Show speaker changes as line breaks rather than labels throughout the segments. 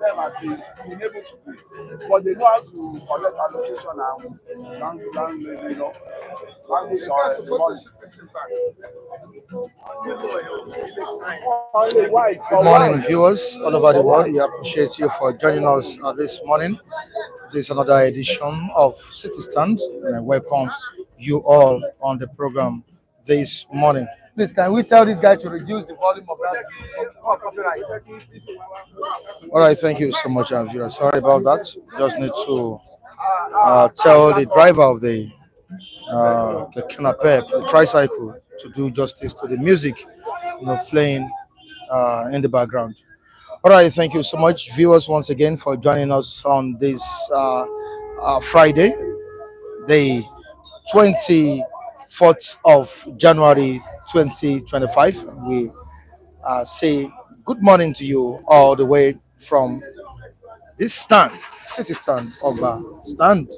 them have been able to do it, but they know how to collect allocation and language the money.
Good morning, viewers all over the world. We appreciate you for joining us this morning. This is another edition of City Stand, and I welcome you all on the program this morning. Please, can we tell this guy to reduce the volume of that copyright? All right, thank you so much, viewers. Sorry about that. Just need to tell the driver of the canapé, the tricycle, to do justice to the music, playing in the background. All right, thank you so much, viewers, once again for joining us on this Friday, the 24th of January 2025. We say good morning to you all the way from this stand, city stand of stand.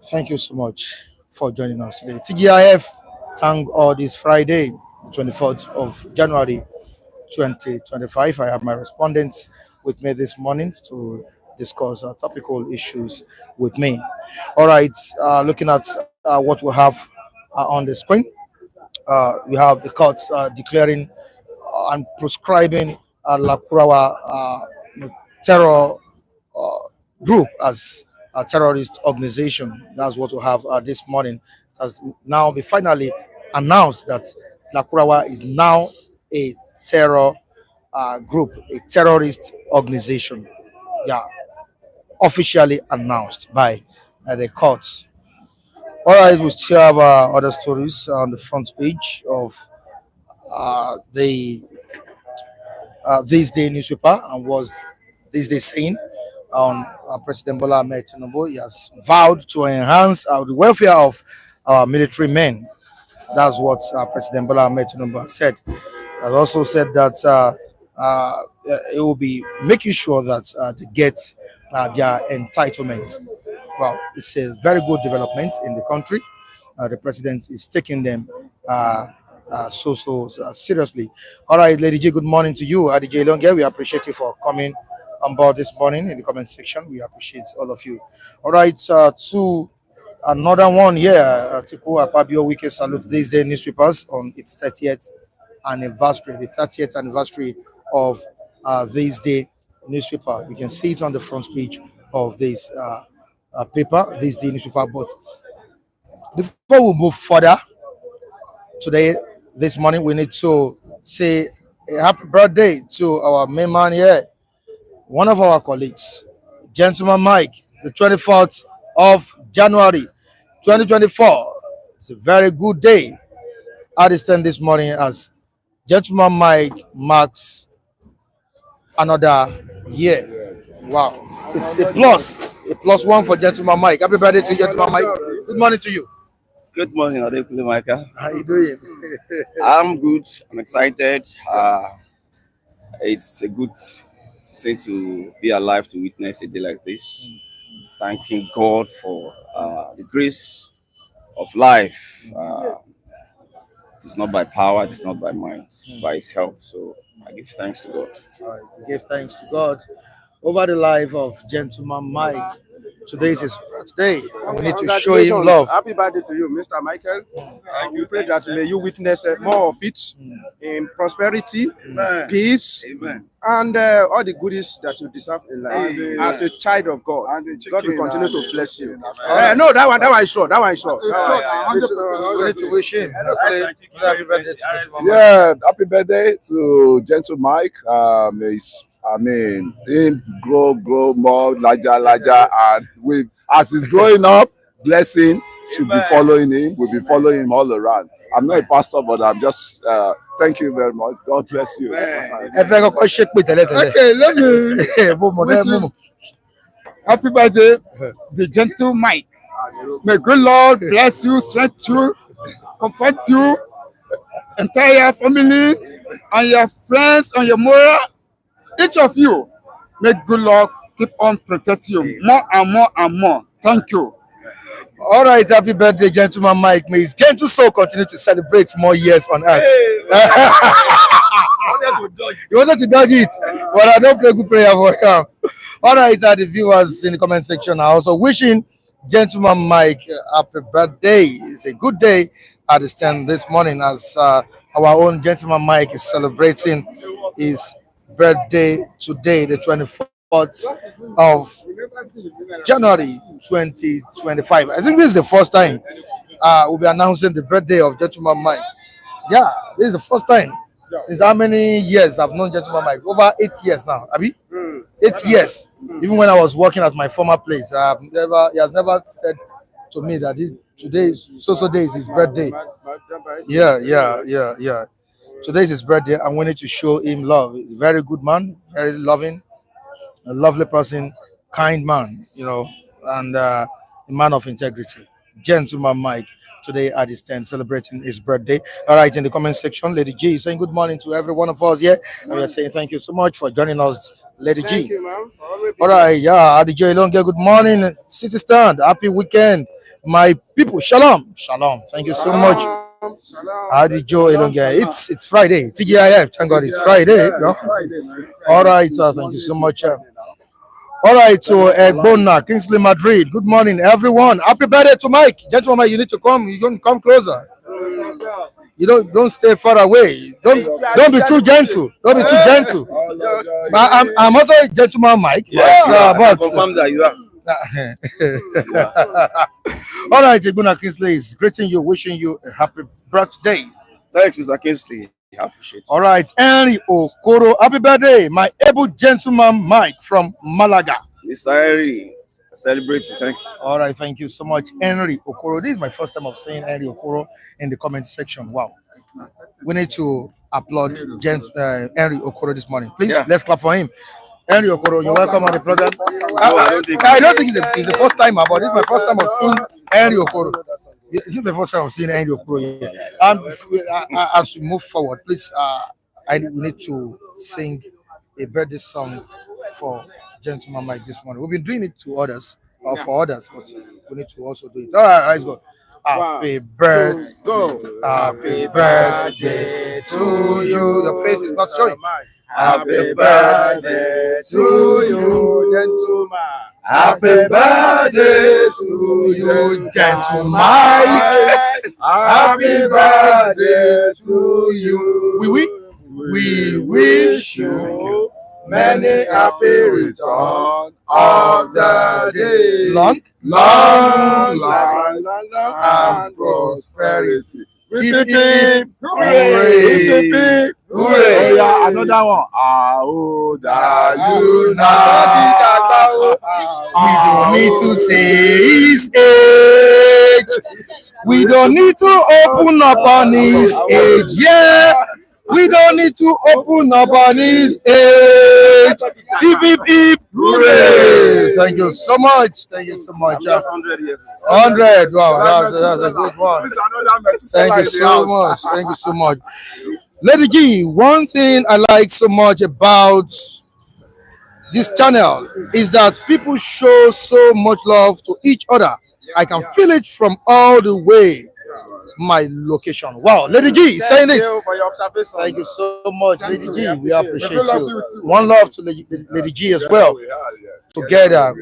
Thank you so much for joining us today. TGIF, thank all this Friday, 24th of January 2025. I have my respondents with me this morning to discuss topical issues with me. All right, looking at what we have on the screen, we have the courts declaring and proscribing Lakurawa terror group as a terrorist organization. That's what we have this morning. It has now been finally announced that Lakurawa is now a terror group, a terrorist organization. Yeah, officially announced by the courts. All right, we still have other stories on the front page of the This Day newspaper, and was This Day saying on President Bola Ahmed Tinubu, he has vowed to enhance the welfare of our military men. That's what President Bola Ahmed Tinubu said. He has also said that it will be making sure that they get their entitlement. Well, it's a very good development in the country. The president is taking them so seriously. All right, Lady J, good morning to you. Adije Longe, we appreciate you for coming on board this morning in the comment section. We appreciate all of you. All right, to another one here, Tiku Akpabio Wike salute This Day newspapers on its 30th anniversary, the 30th anniversary of This Day newspaper. You can see it on the front page of this paper, This Day newspaper. But before we move further today, this morning, we need to say a happy birthday to our main man here, one of our colleagues, Gentleman Mike, the 24th of January 2024. It's a very good day. I understand this morning as Gentleman Mike marks another year. Wow. It's a plus one for Gentleman Mike. Happy birthday to Gentleman Mike. Good morning to you.
Good morning, Adekule Michael.
How you doing?
I'm good. I'm excited. It's a good thing to be alive to witness a day like this. Thanking God for the grace of life. It's not by power, it's not by might, it's by His help. So I give thanks to God.
All right, we give thanks to God over the life of Gentleman Mike. Today is his birthday, and we need to show him love.
Happy birthday to you, Mr. Michael. We pray that may you witness more of it in prosperity, peace, and all the goodies that you deserve in life. As a child of God, God will continue to bless you. No, that one is sure. That one is sure.
We need to wish him happy birthday to Gentleman Mike.
Yeah, happy birthday to Gentle Mike. Him grow more larger, and as he's growing up, blessing should be following him. We'll be following him all around. I'm not a pastor, but I'm just thank you very much. God bless you.
Okay, let me happy birthday, the Gentle Mike. May good Lord bless you, strength you, comfort you, entire family, and your friends, and your moral. Each of you, may good Lord keep on protecting you more and more and more. Thank you.
All right, happy birthday, Gentleman Mike. May his gentle soul continue to celebrate more years on earth. You wanted to dodge it, but I don't pray good prayer for him. All right, the viewers in the comment section are also wishing Gentleman Mike happy birthday. It's a good day at the stand this morning as our own Gentleman Mike is celebrating his birthday today, the 24th of January 2025. I think this is the first time we'll be announcing the birthday of Gentleman Mike. Yeah, this is the first time. Since how many years I've known Gentleman Mike? Over 8 years now, Abi? 8 years. Even when I was working at my former place, he has never said to me that today, so day is his birthday. Yeah. Today is his birthday. I'm wanting to show him love. He's a very good man, very loving, a lovely person, kind man, and a man of integrity. Gentleman Mike today at his 10 celebrating his birthday. All right, in the comment section, Lady G is saying good morning to every one of us here. And we are saying thank you so much for joining us, Lady G.
Thank you, ma'am.
All right, yeah, Adijo Ilonge, good morning. City Stand, happy weekend. My people, shalom. Thank you so much. Adijo Ilonge, it's Friday. TGIF, thank God it's Friday. Yeah. All right, thank you so much. All right, so Bona, Kingsley Madrid. Good morning, everyone. Happy birthday to Mike. Gentlemen, you need to come. You don't come closer. You don't stay far away. Don't be too gentle. Don't be too gentle. I'm also a gentleman, Mike.
Yes,
but
confirm that you are.
All right, Bona Kingsley is greeting you, wishing you a happy birthday.
Thanks, Mr. Kingsley. I appreciate it.
All right, Henry Okoro, happy birthday, my able gentleman Mike from Malaga.
Mr. Henry, I celebrate you. Thank you.
All right, thank you so much, Henry Okoro. This is my first time of saying Henry Okoro in the comment section. Wow, we need to applaud Henry Okoro this morning. Please, let's clap for him. Henry Okoro, you're welcome on the program. I don't think it's the first time, but this is my first time of seeing Henry Okoro. This is the first time I've seen Henry Okoro here. And as we move forward, please, we need to sing a birthday song for Gentleman Mike this morning. We've been doing it to others, or for others, but we need to also do it. All right, let's go. Happy birthday, happy birthday to you. The face is not showing. Happy birthday to you, gentleman. Happy birthday to you, gentleman. Happy birthday to you. We wish you many happy returns of the day. Long life and prosperity. Hooray! Hooray!
Oh, yeah, another one. How old are you
now? We don't need to say his age. We don't need to open up on his age. Yeah. We don't need to open up on his age. Hip, hip, hip. Hooray! Thank you so much. Thank you so much. 100. Wow, that's a good one. Thank you so much. Thank you so much. Lady G, one thing I like so much about this channel is that people show so much love to each other. I can feel it from all the way my location. Wow, Lady G saying this.
Thank you for your observation.
Thank you so much, Lady G. We appreciate you. One love to Lady G as well. Together,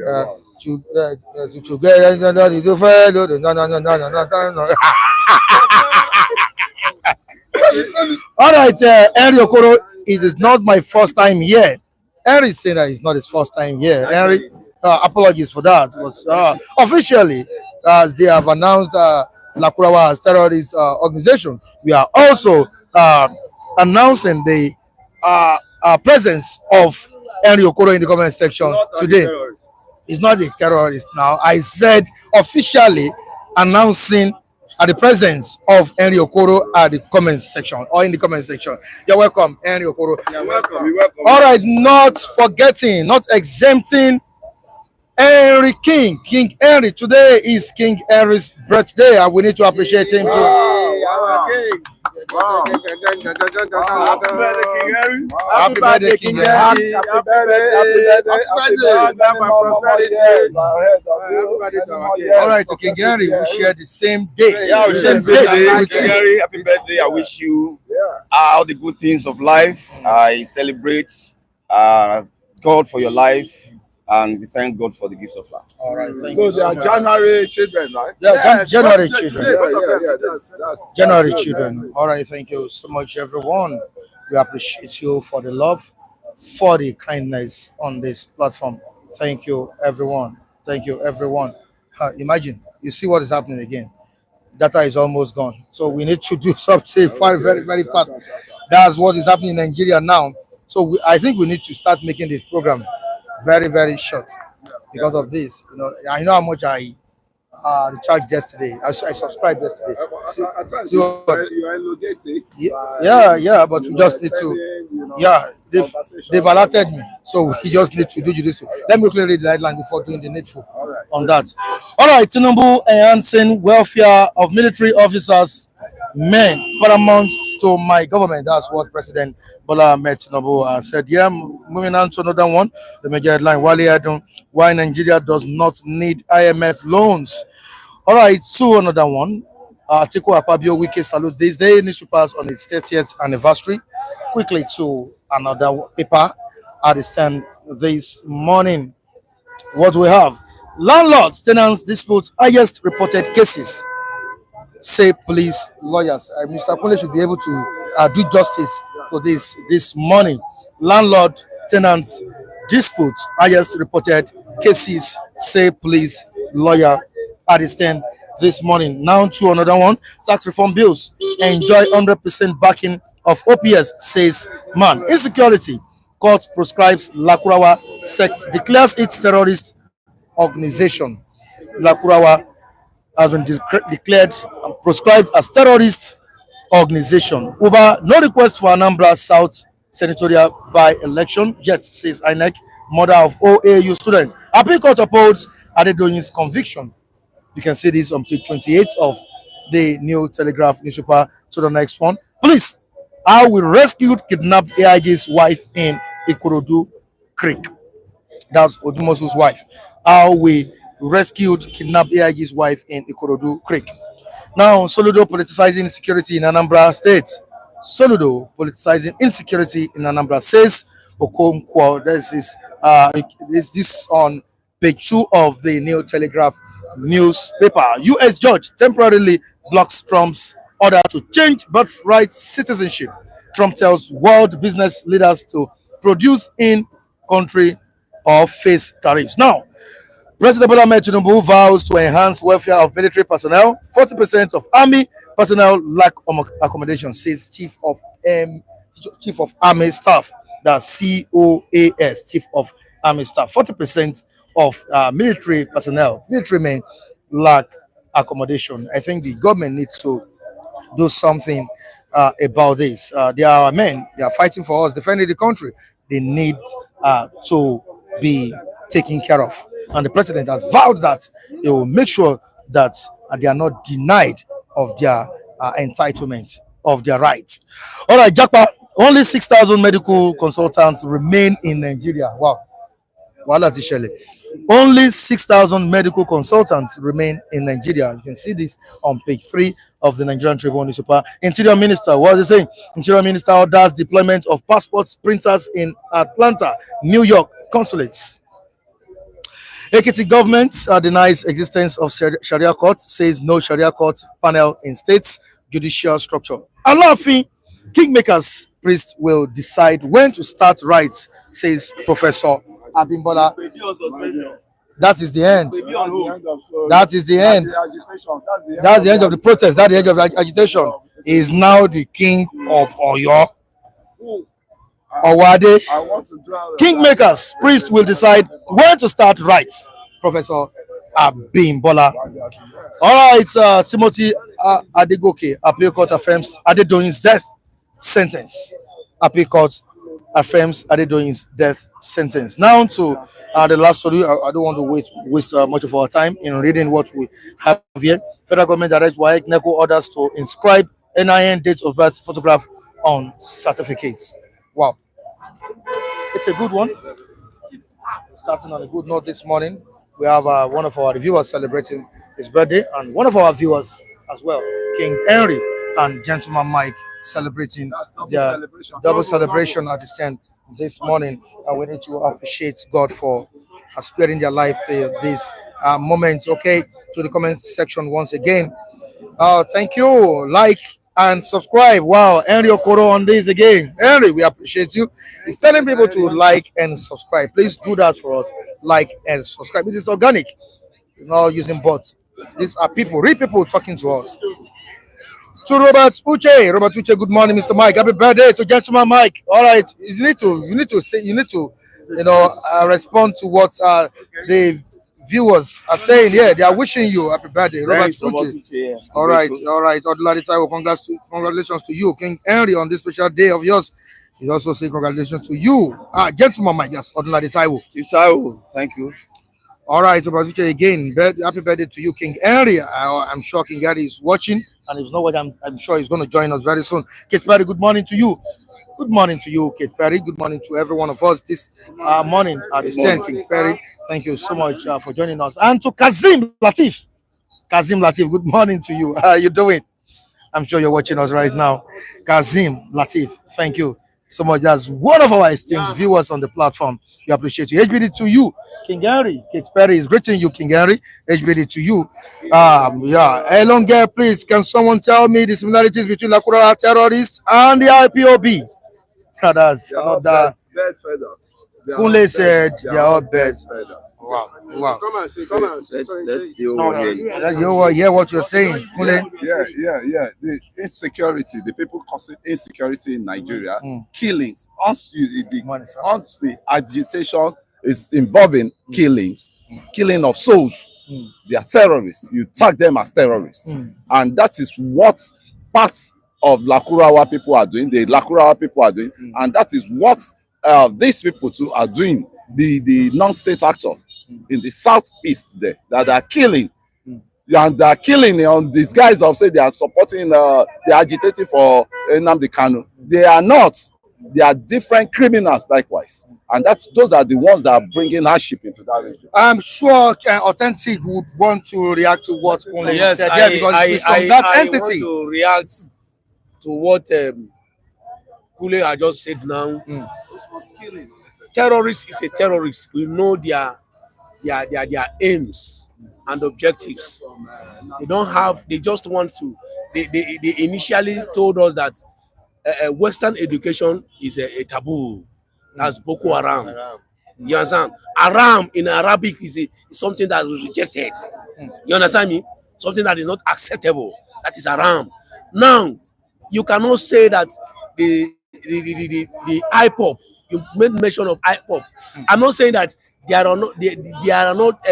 all right, Henry Okoro, it is not my first time here. Henry is saying that it's not his first time here. Henry, apologies for that. But officially, as they have announced Lakurawa as terrorist organization, we are also announcing the presence of Henry Okoro in the comment section today. He's not a terrorist now. I said officially announcing the presence of Henry Okoro at the comment section or in the comment section. You're welcome, Henry Okoro.
You're welcome. You're welcome.
All right, not forgetting, not exempting Henry King Henry. Today is King Henry's birthday, and we need to appreciate him too. Happy birthday, King Henry.
Happy birthday.
All right, King Henry, we share the same day.
Yeah,
the same
birthday,
with
King
you.
Henry. Happy birthday. I wish you all the good things of life. I celebrate God for your life, and we thank God for the gifts of life.
All right, thank
So
you.
they are January children, right?
Yeah, January
today,
children.
That's
January
good.
children. All right, thank you so much, everyone. We appreciate you for the love, for the kindness on this platform. Thank you, everyone. Thank you, everyone. Imagine, you see what is happening again. Data is almost gone. So we need to do something very, very fast. That's what is happening in Nigeria now. So I think we need to start making this program very short because of this. You know, I know how much I recharged yesterday. I subscribed yesterday.
At times
See
you
what-
elongate it.
yeah, but we just need to. Yeah, they've alerted me, so we just need to do this. Let me clearly read the headline before doing the needful on that. All right, Tinubu enhancing welfare of military officers, men paramount to my government. That's what President Bola Ahmed Tinubu said. Yeah, moving on to another one. The major headline: Wale Adun, why Nigeria does not need IMF loans. All right, so another one. Atiku Akpabio Wike salutes this day newspapers on its 30th anniversary. Quickly to another paper at the stand this morning. What we have: landlord-tenant dispute, highest reported cases, say police lawyers. Mr. Kunle should be able to do justice for this morning. Landlord-tenant dispute, highest reported cases, say police lawyer at the stand this morning. Now to another one. Tax reform bills enjoy 100% backing of OPS, says man. Insecurity. Court proscribes Lakurawa sect, declares its terrorist organization. Lakurawa has been declared and proscribed as terrorist organization. Over no request for Anambra South senatorial by election yet, says INEC. Mother of OAU student. Appeal court upholds Adedoyin's conviction. You can see this on page 28 of the New Telegraph newspaper. To the next one. Police, how we rescued kidnapped AIG's wife in Ikorodu Creek. That's Odumosu's wife. How we rescued kidnapped AIG's wife in Ikorodu Creek. Now, Soludo politicizing insecurity in Anambra State. Soludo politicizing insecurity in Anambra, says Okonkwo. This on page 2 of the New Telegraph newspaper. U.S. judge temporarily blocks Trump's order to change birthright citizenship. Trump tells world business leaders to produce in country or face tariffs. Now, President Bola Ahmed Tinubu vows to enhance welfare of military personnel. 40% of army personnel lack accommodation, says Chief of Army Staff. That's COAS, Chief of Army Staff. 40% of military personnel, military men, lack accommodation. I think the government needs to do something about this. They are men. They are fighting for us, defending the country. They need to be taken care of. And the president has vowed that he will make sure that they are not denied of their entitlement, of their rights. All right, Jackpa, only 6,000 medical consultants remain in Nigeria. Wow. Only 6,000 medical consultants remain in Nigeria. You can see this on page 3 of the Nigerian Tribune newspaper. Interior Minister, what is it saying? Interior Minister orders deployment of passport printers in Atlanta, New York consulates. Ekiti government denies existence of Sharia court, says no Sharia court panel in state's judicial structure. Alaafin, kingmakers priest will decide when to start rites, says Professor Abimbola. That is the end. That is the end. That's the end of the protest. That's the end of the agitation. He is now the king of Oyo. Owade. Kingmakers, priest will decide when to start rites. Professor Abimbola. All right, Timothy Adegoke, appeal court affirms Adedoyin's death sentence. Appeal court affirms Adedoyin's death sentence. Now to the last story. I don't want to waste much of our time in reading what we have here. Federal government directs WAEC NECO orders to inscribe NIN, date of birth, photograph on certificates. Wow. It's a good one. Starting on a good note this morning, we have one of our viewers celebrating his birthday, and one of our viewers as well, King Henry and Gentleman Mike, celebrating their double celebration at the stand this morning. And we need to appreciate God for sparing their life this moment. Okay, to the comment section once again. Thank you. Like and subscribe. Wow, Henry Okoro on this again. Henry, we appreciate you. He's telling people to like and subscribe. Please do that for us. Like and subscribe. It is organic. You're not using bots. These are people, real people talking to us. To Robert Uche, good morning, Mr. Mike. Happy birthday to Gentleman Mike. All right, you need to respond to what the viewers are saying. Yeah, they are wishing you happy birthday, Robert Uche. All right. Congratulations to you, King Henry, on this special day of yours. He also say congratulations to you, Gentleman Mike. Yes, Odulade Taiwo.
Thank you.
All right, so again, happy birthday to you, King Henry. I'm sure King Henry is watching, and if he's not watching, I'm sure he's going to join us very soon. Kate Perry, good morning to you. Good morning to you, Kate Perry. Good morning to every one of us this morning at this 10, King Perry. Thank you so much for joining us. And to Kazim Latif. Good morning to you. How are you doing? I'm sure you're watching us right now. Kazim Latif, thank you so much. As one of our esteemed viewers on the platform, we appreciate you. HBD to you, King Henry. Kate Perry is greeting you, King Henry. HBD to you. Elonga, please, can someone tell me the similarities between Lakurawa terrorists and the IPOB? That's another. Kunle said they are all bed feathers. Wow.
Come on.
Let's deal with
You hear what you're saying, Kunle?
Yeah. The insecurity, the people causing insecurity in Nigeria, killings, once the agitation is involving killings, killing of souls, they are terrorists. You tag them as terrorists. And that is what parts of Lakurawa people are doing, and that is what these people too are doing, the non-state actors in the southeast there, that are killing. And they are killing on these guys of say they are supporting, they are agitating for Nnamdi Kanu. They are not. They are different criminals likewise. And those are the ones that are bringing hardship into that region.
I'm sure Authentic would want to react to what Kunle said.
I
entity.
want to react to what Kule had just said now. Terrorist is a terrorist. We know their aims and objectives. They just want to. They initially told us that Western education is a taboo. That's Boko Haram. You understand? Haram in Arabic is something that is rejected. You understand me? Something that is not acceptable. That is haram. Now, you cannot say that the IPOP, you made mention of IPOP. I'm not saying that there are not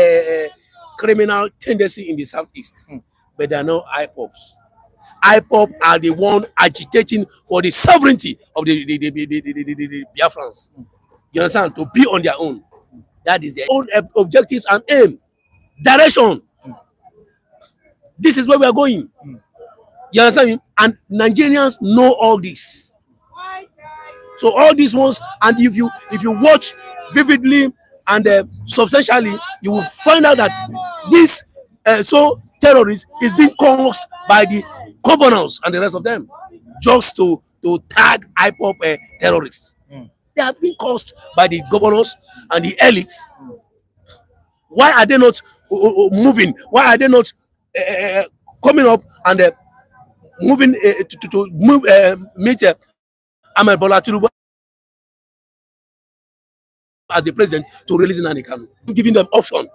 criminal tendency in the southeast, but there are no IPOPs. IPOP are the one agitating for the sovereignty of the Biafrans. You understand? To be on their own. That is their own objectives and aim. Direction. This is where we are going. You understand me? And Nigerians know all this. So all these ones, and if you watch vividly and substantially, you will find out that this terrorist is being caused by the governors and the rest of them, just to tag IPOP terrorists. They have been caused by the governors and the elites. Why are they not moving? Why are they not coming up and moving to meet Ahmed Bola Tinubu as the president to release Nnamdi Kanu, giving them option.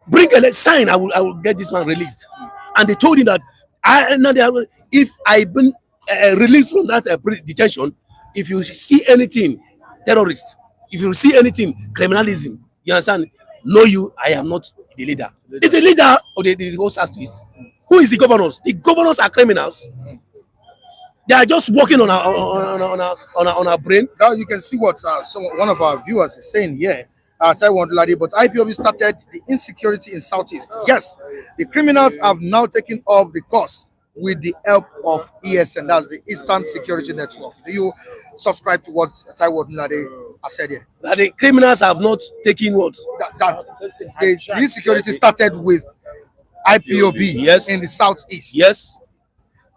Bring a sign, I will get this man released. And they told him that if I been released from that detention, if you see anything terrorist, if you see anything criminalism, you understand? Know I am not the leader. It's the leader of the whole Southeast. Who is the governors? The governors are criminals. They are just working on our brain.
Now you can see what one of our viewers is saying here. Taiwan Ladi, but IPOB started the insecurity in Southeast. Yes, the criminals have now taken up the cause with the help of ESN, that's the Eastern Security Network. Do you subscribe to what Taiwo Nade has said here?
That the criminals have not taken what?
The insecurity started with IPOB
Yes.
in the southeast.
Yes.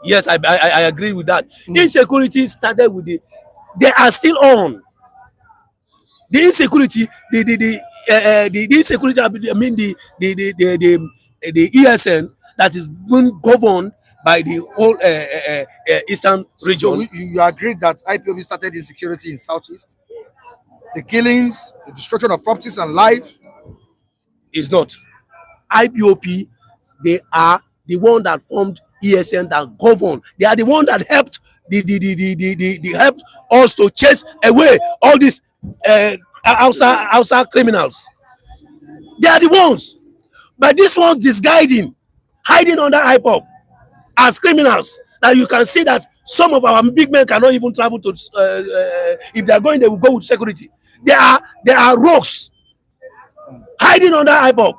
Yes, I agree with that. Insecurity started with they are still on. The insecurity, the insecurity, I mean the ESN that is being governed by the whole eastern region.
So you agree that IPOB started insecurity in southeast? The killings, the destruction of properties and life?
Is not. IPOP, they are the one that formed ESN that govern. They are the one that helped helped us to chase away all these outside criminals. They are the ones. But this one disguising, hiding under IPOP as criminals. Now you can see that some of our big men cannot even travel to if they are going, they will go with security. They are rogues hiding under IPOP.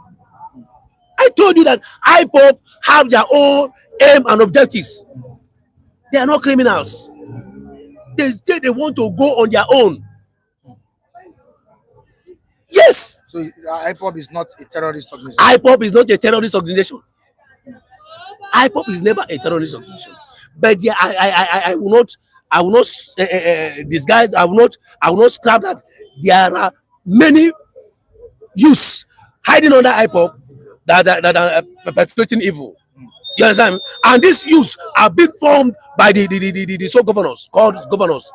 I told you that IPOP have their own aim and objectives. They are not criminals. They want to go on their own. Yes.
So IPOP is not a terrorist organization.
IPOP is not a terrorist organization. IPOP is never a terrorist organization. But yeah, I will not disguise. I will not scrap that. There are many youths hiding under IPOP that are perpetrating evil. You understand? And these youths are being formed by the so governors, called governors.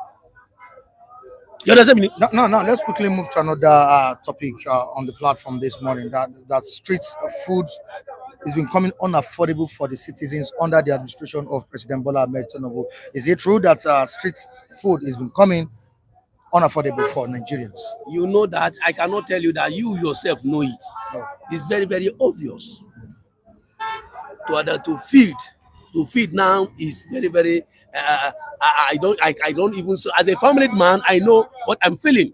You understand me?
No. Let's quickly move to another topic on the platform this morning. That street food is becoming unaffordable for the citizens under the administration of President Bola Ahmed Tinubu. Is it true that street food is becoming unaffordable for Nigerians?
You know that. I cannot tell you that. You yourself know it.
No.
It's very, very obvious. To feed now is very, very. I don't even. So as a family man, I know what I'm feeling.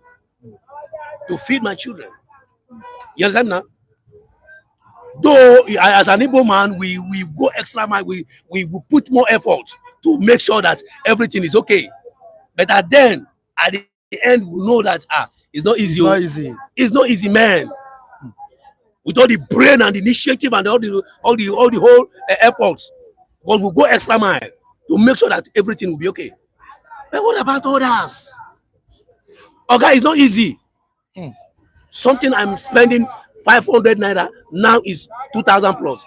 To feed my children. You understand now? Though as an Igbo man, we go extra mile. We put more effort to make sure that everything is okay. But at the end, we know that it's not easy.
It's not easy.
It's not easy, man. With all the brain and the initiative and all the whole efforts, because we go extra mile to make sure that everything will be okay. But what about others? Okay, it's not easy. Something I'm spending 500 naira now is 2,000 plus.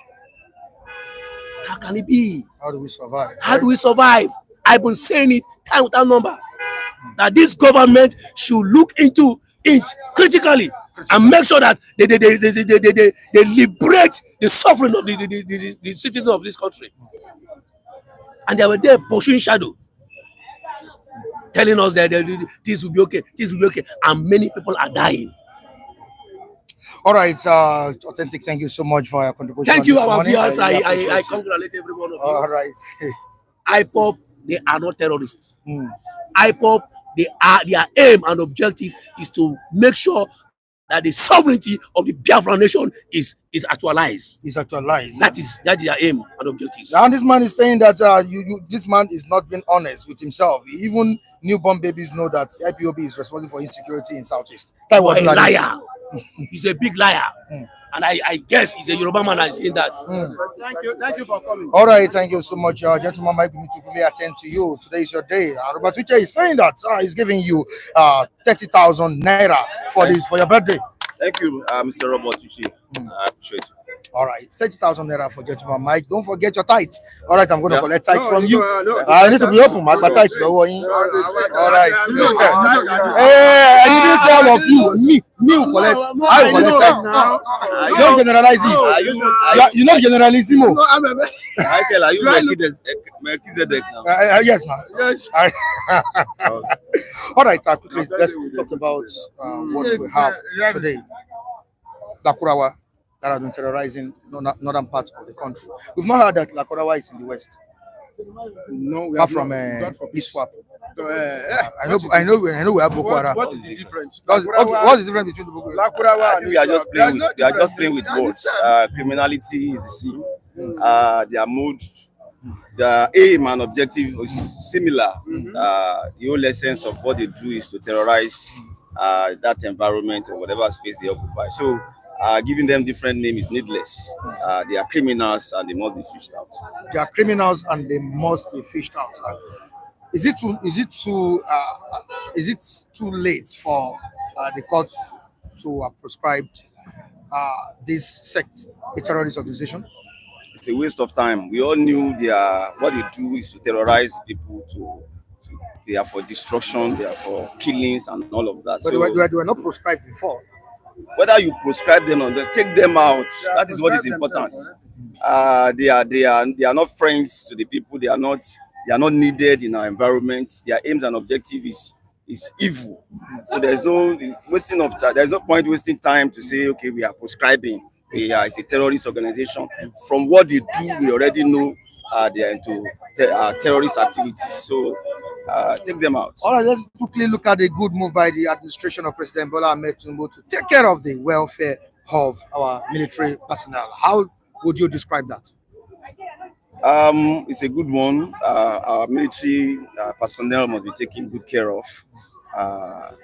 How can it be?
How do we survive?
How do we survive? I've been saying it time without number. That this government should look into it critically and make sure that they liberate the suffering of the citizens of this country. And they were there pursuing shadow, telling us that this will be okay, this will be okay, and many people are dying.
All right, Authentic, thank you so much for your contribution.
Thank you, our viewers. I congratulate every one of you.
All right.
IPOP, they are not terrorists. IPOP, their aim and objective is to make sure that the sovereignty of the Biafran nation is actualized.
It's actualized.
That is their aim and objectives.
And this man is saying that this man is not being honest with himself. Even newborn babies know that IPOB is responsible for insecurity in Southeast.
A liar. He's a big liar. And I guess he's a Yoruba man that is saying that.
Thank you for coming.
All right, thank you so much, gentleman. Mike, we need to quickly attend to you. Today is your day. Robert Uche is saying that he's giving you 30,000 naira for your birthday.
Thank you, Mr. Robert Uche. I appreciate it.
All right, 30,000 naira for gentleman Mike. Don't forget your tithe. All right, I'm going to collect tithe from you. I need to be open, man. My tithe. All right. Hey, I didn't say all of you. Me will collect. I will collect tithe. You don't generalize it. You're not generalissimo.
Michael, are you Melchizedek now?
Yes, man.
Yes.
All right, quickly, let's talk about what we have today. Lakurawa, that have been terrorizing northern parts of the country. We've not heard that Lakurawa is in the west.
No, we
Apart
have
from ISWAP. I know we have Boko Haram.
What is the difference?
What's the difference between the Boko Haram?
Lakurawa and
We are just playing with. They are just playing with words. Criminality is the same. Their mood the aim and objective is similar. The whole essence of what they do is to terrorize that environment or whatever space they occupy. So giving them different names is needless. They are criminals and they must be fished out.
They are criminals and they must be fished out. Is it too late for the court to have prescribed this sect a terrorist organization?
It's a waste of time. We all knew what they do is to terrorize people. They are for destruction. They are for killings and all of that.
But they were not prescribed before.
Whether you prescribe them or not, take them out. That is what is important. They are not friends to the people. They are not needed in our environment. Their aims and objective is evil. So there's no wasting of time. There's no point wasting time to say, okay, we are prescribing. It's a terrorist organization. From what they do, we already know they are into terrorist activities. So take them out.
All right, let's quickly look at a good move by the administration of President Bola Ahmed Tinubu to take care of the welfare of our military personnel. How would you describe that?
It's a good one. Our military personnel must be taken good care of.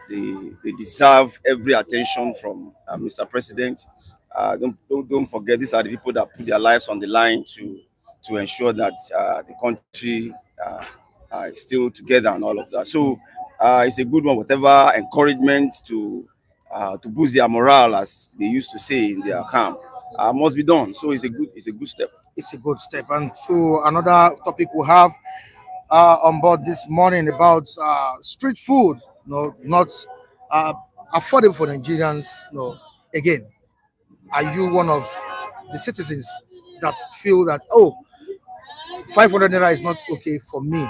They deserve every attention from Mr. President. Don't forget, these are the people that put their lives on the line to ensure that the country is still together and all of that. So it's a good one. Whatever encouragement to boost their morale, as they used to say in their camp, must be done. So it's a good step.
It's a good step. And so another topic we have on board this morning about street food, not affordable for Nigerians. Again, are you one of the citizens that feel that 500 naira is not okay for me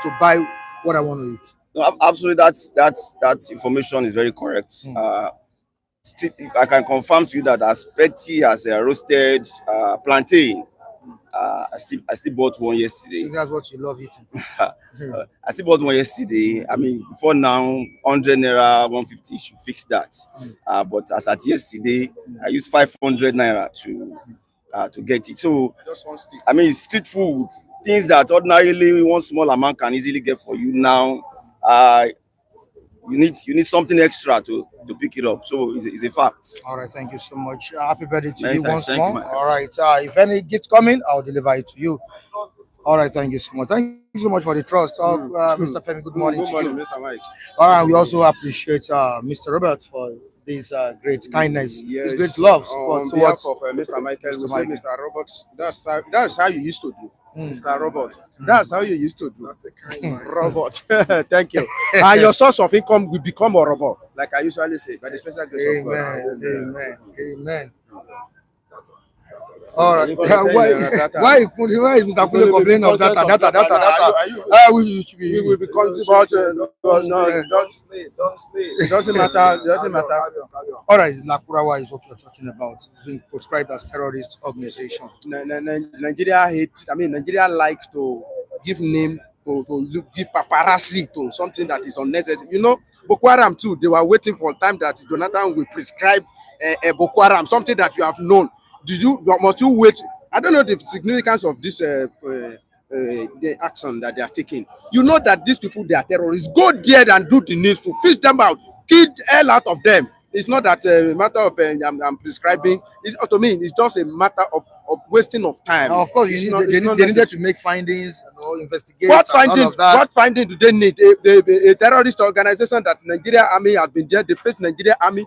to buy what I want to eat?
No, absolutely, that information is very correct. I can confirm to you that as petty as a roasted plantain, I still bought one yesterday.
So that's what you love eating.
I still bought one yesterday. I mean, before now, 100 naira, 150 should fix that. But as at yesterday, I used 500 naira to get it. So, I mean, street food, things that ordinarily one small amount can easily get for you now. You need something extra to pick it up. So it's a fact.
All right, thank you so much. Happy birthday to
Many
you
thanks.
once
Thank
more.
you,
All right, if any gift coming, I'll deliver it to you. All right, thank you so much. Thank you so much for the trust. Mr. Femi, good morning to you.
Mr. Mike.
All right, we also appreciate Mr. Robert for this great kindness,
Yes,
this great love
on
towards
behalf of Mr. Michael, we
Mr.
say
Michael.
Mr. Roberts. That's how you used to do, Mr. Robert. That's how you used to do. That's a kind man. Robert. Thank you. And your source of income will become a robot, like I usually say, by the special grace of God.
Amen. All right. Why is Mr. Kule complaining of data? We should be.
We will become about no, don't sleep. It doesn't matter.
All right, Lakurawa is what we're talking about. It's being proscribed as terrorist organization.
Nigeria like to give name to give paparazzi to something that is unnecessary. You know, Boko Haram too. They were waiting for time that Jonathan will prescribe Boko Haram, something that you have known. Must you wait? I don't know the significance of this the action that they are taking. You know that these people, they are terrorists. Go there and do the needs to fish them out, kill the hell out of them. It's not that a matter of I'm prescribing. To me, it's just a matter of wasting of time.
Of course, they needed to make findings, investigate.
What
finding
do they need? A terrorist organization that Nigeria Army has been there. The first Nigeria Army.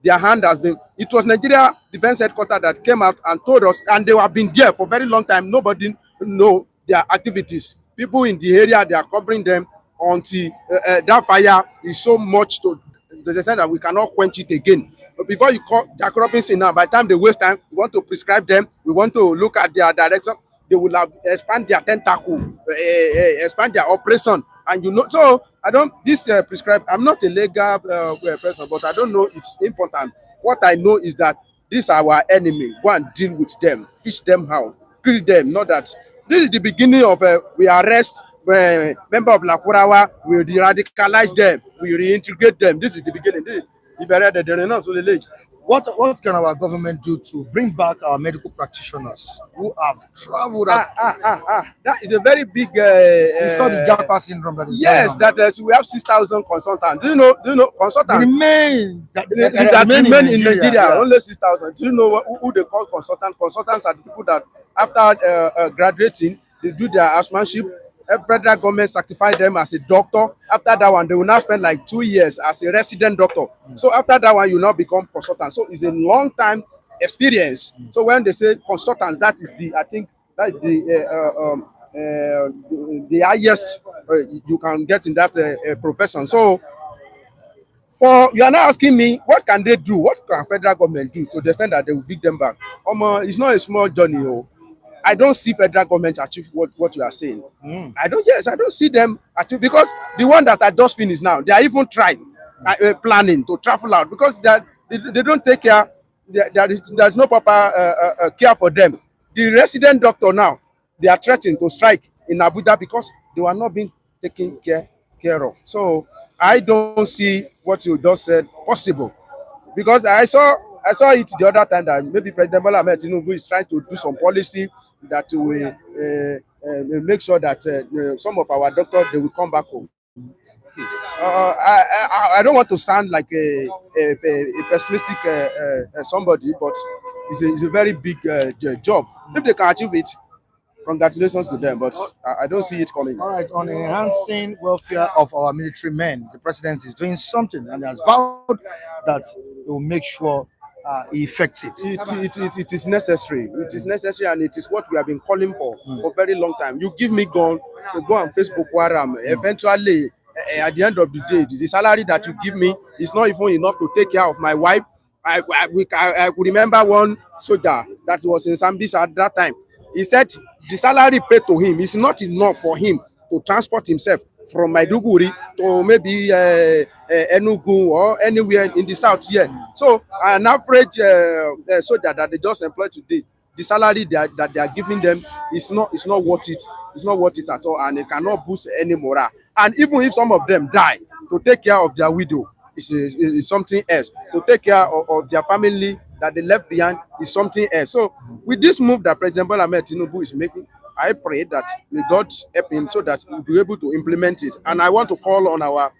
Their hand has been. It was Nigeria Defense Headquarters that came out and told us, and they have been there for a very long time. Nobody know their activities. People in the area, they are covering them until that fire is so much to the extent that we cannot quench it again. But before you call Jack Robinson now, by the time they waste time, we want to prescribe them. We want to look at their direction. They will have expand their tentacle, expand their operation. And so prescribe. I'm not a legal person, but I don't know. It's important. What I know is that this is our enemy. Go and deal with them, fish them out, kill them. Not that this is the beginning of we arrest member of Lakurawa, we radicalize them, we reintegrate them. This is the beginning.
What can our government do to bring back our medical practitioners who have traveled out?
That is a very big.
You saw the Japa syndrome that is
Yes,
going on.
that we have 6,000 consultants. Do you know
The
consultants
remain that
remain in Nigeria?
yeah.
Only 6,000. Do you know who they call consultants? Consultants are the people that after graduating, they do their housemanship. Federal government certify them as a doctor. After that one, they will now spend like 2 years as a resident doctor. So after that one, you now become consultant. So it's a long time experience. So when they say consultants, that is I think that is the highest you can get in that profession. So you are now asking me, what can they do? What can federal government do to the extent that they will bring them back? It's not a small journey. I don't see federal government achieve what you are saying. I don't see them achieve, because the one that I just finished now, they are even trying planning to travel out, because they don't take care. There's no proper care for them. The resident doctor now, they are threatening to strike in Abuja because they were not being taken care of. So I don't see what you just said possible, because I saw it the other time that maybe President Bola Ahmed Tinubu is trying to do some policy that will make sure that some of our doctors, they will come back home. I don't want to sound like a pessimistic somebody, but it's a very big job. If they can achieve it, congratulations to them, but I don't see it coming.
All right, on enhancing welfare of our military men, the president is doing something and has vowed that he will make sure he effects it.
It is necessary. It is necessary, and it is what we have been calling for a very long time. You give me gun to go and face Boko Haram. Eventually, at the end of the day, the salary that you give me is not even enough to take care of my wife. I could remember one soldier that was in Sambisa at that time. He said the salary paid to him is not enough for him to transport himself from Maiduguri to maybe Enugu or anywhere in the south here. So an average soldier that they just employed today, the salary that they are giving them is not worth it. It's not worth it at all, and it cannot boost any morale. And even if some of them die, to take care of their widow is something else. To take care of their family that they left behind is something else. So with this move that President Bola Ahmed Tinubu is making, I pray that may God help him so that we'll be able to implement it. And I want to call on our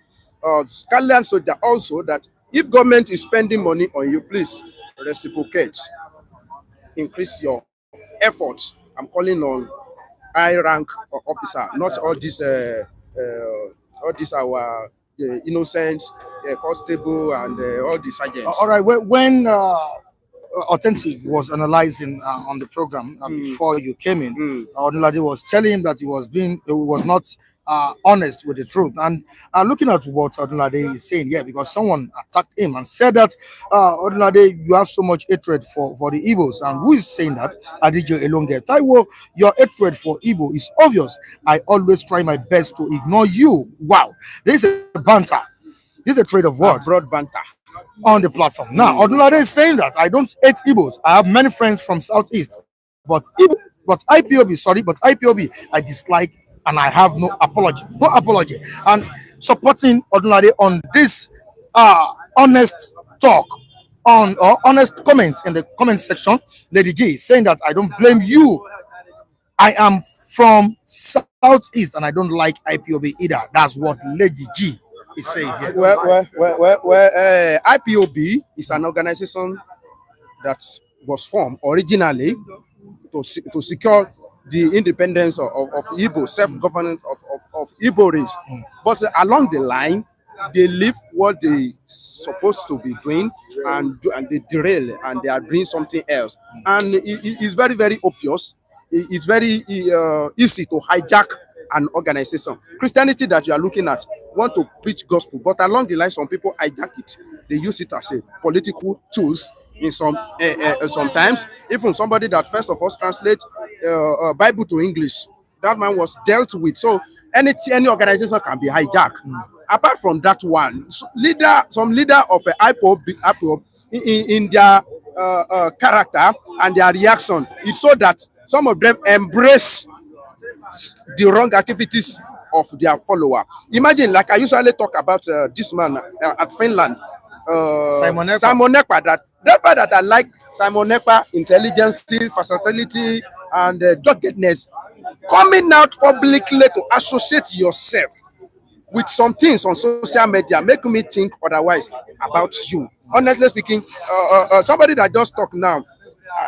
Scotland soldier also that if government is spending money on you, please reciprocate. Increase your efforts. I'm calling on high rank officer, not all these our innocent constable and all the sergeants.
All right, when Authentic was analyzing on the program before you came in, Odunlade was telling him that he was not honest with the truth. And looking at what Odunlade is saying here, because someone attacked him and said that Odunlade, you have so much hatred for the Igbos. And who is saying that? Adijo Elonge. Taiwo, your hatred for Igbo is obvious. I always try my best to ignore you. Wow, this is a banter. This is a trade of words.
Broad banter
On the platform. Now, Odunlade is saying that I don't hate Igbos. I have many friends from Southeast. But IPOB, I dislike, and I have no apology. No apology. And supporting Odunlade on this honest talk, or honest comments in the comment section, Lady G is saying that I don't blame you. I am from Southeast and I don't like IPOB either. That's what Lady G is saying here.
IPOB is an organization that was formed originally to secure the independence of Igbo, self-governance of Igbo race. But along the line, they leave what they supposed to be doing and they derail and they are doing something else. And it's very, very obvious. It's very easy to hijack an organization. Christianity that you are looking at want to preach gospel, but along the line, some people hijack it. They use it as a political tools in sometimes. Even somebody that first of all translates Bible to English, that man was dealt with. So any organization can be hijacked. Apart from that one, some leader of IPOB in their character and their reaction, it's so that some of them embrace the wrong activities of their follower. Imagine, like I usually talk about this man at Finland.
Simon Ekpa.
Simon Ekpa, that I like Simon Ekpa, intelligence, versatility, and doggedness, coming out publicly to associate yourself with some things on social media make me think otherwise about you. Honestly speaking, somebody that just talked now,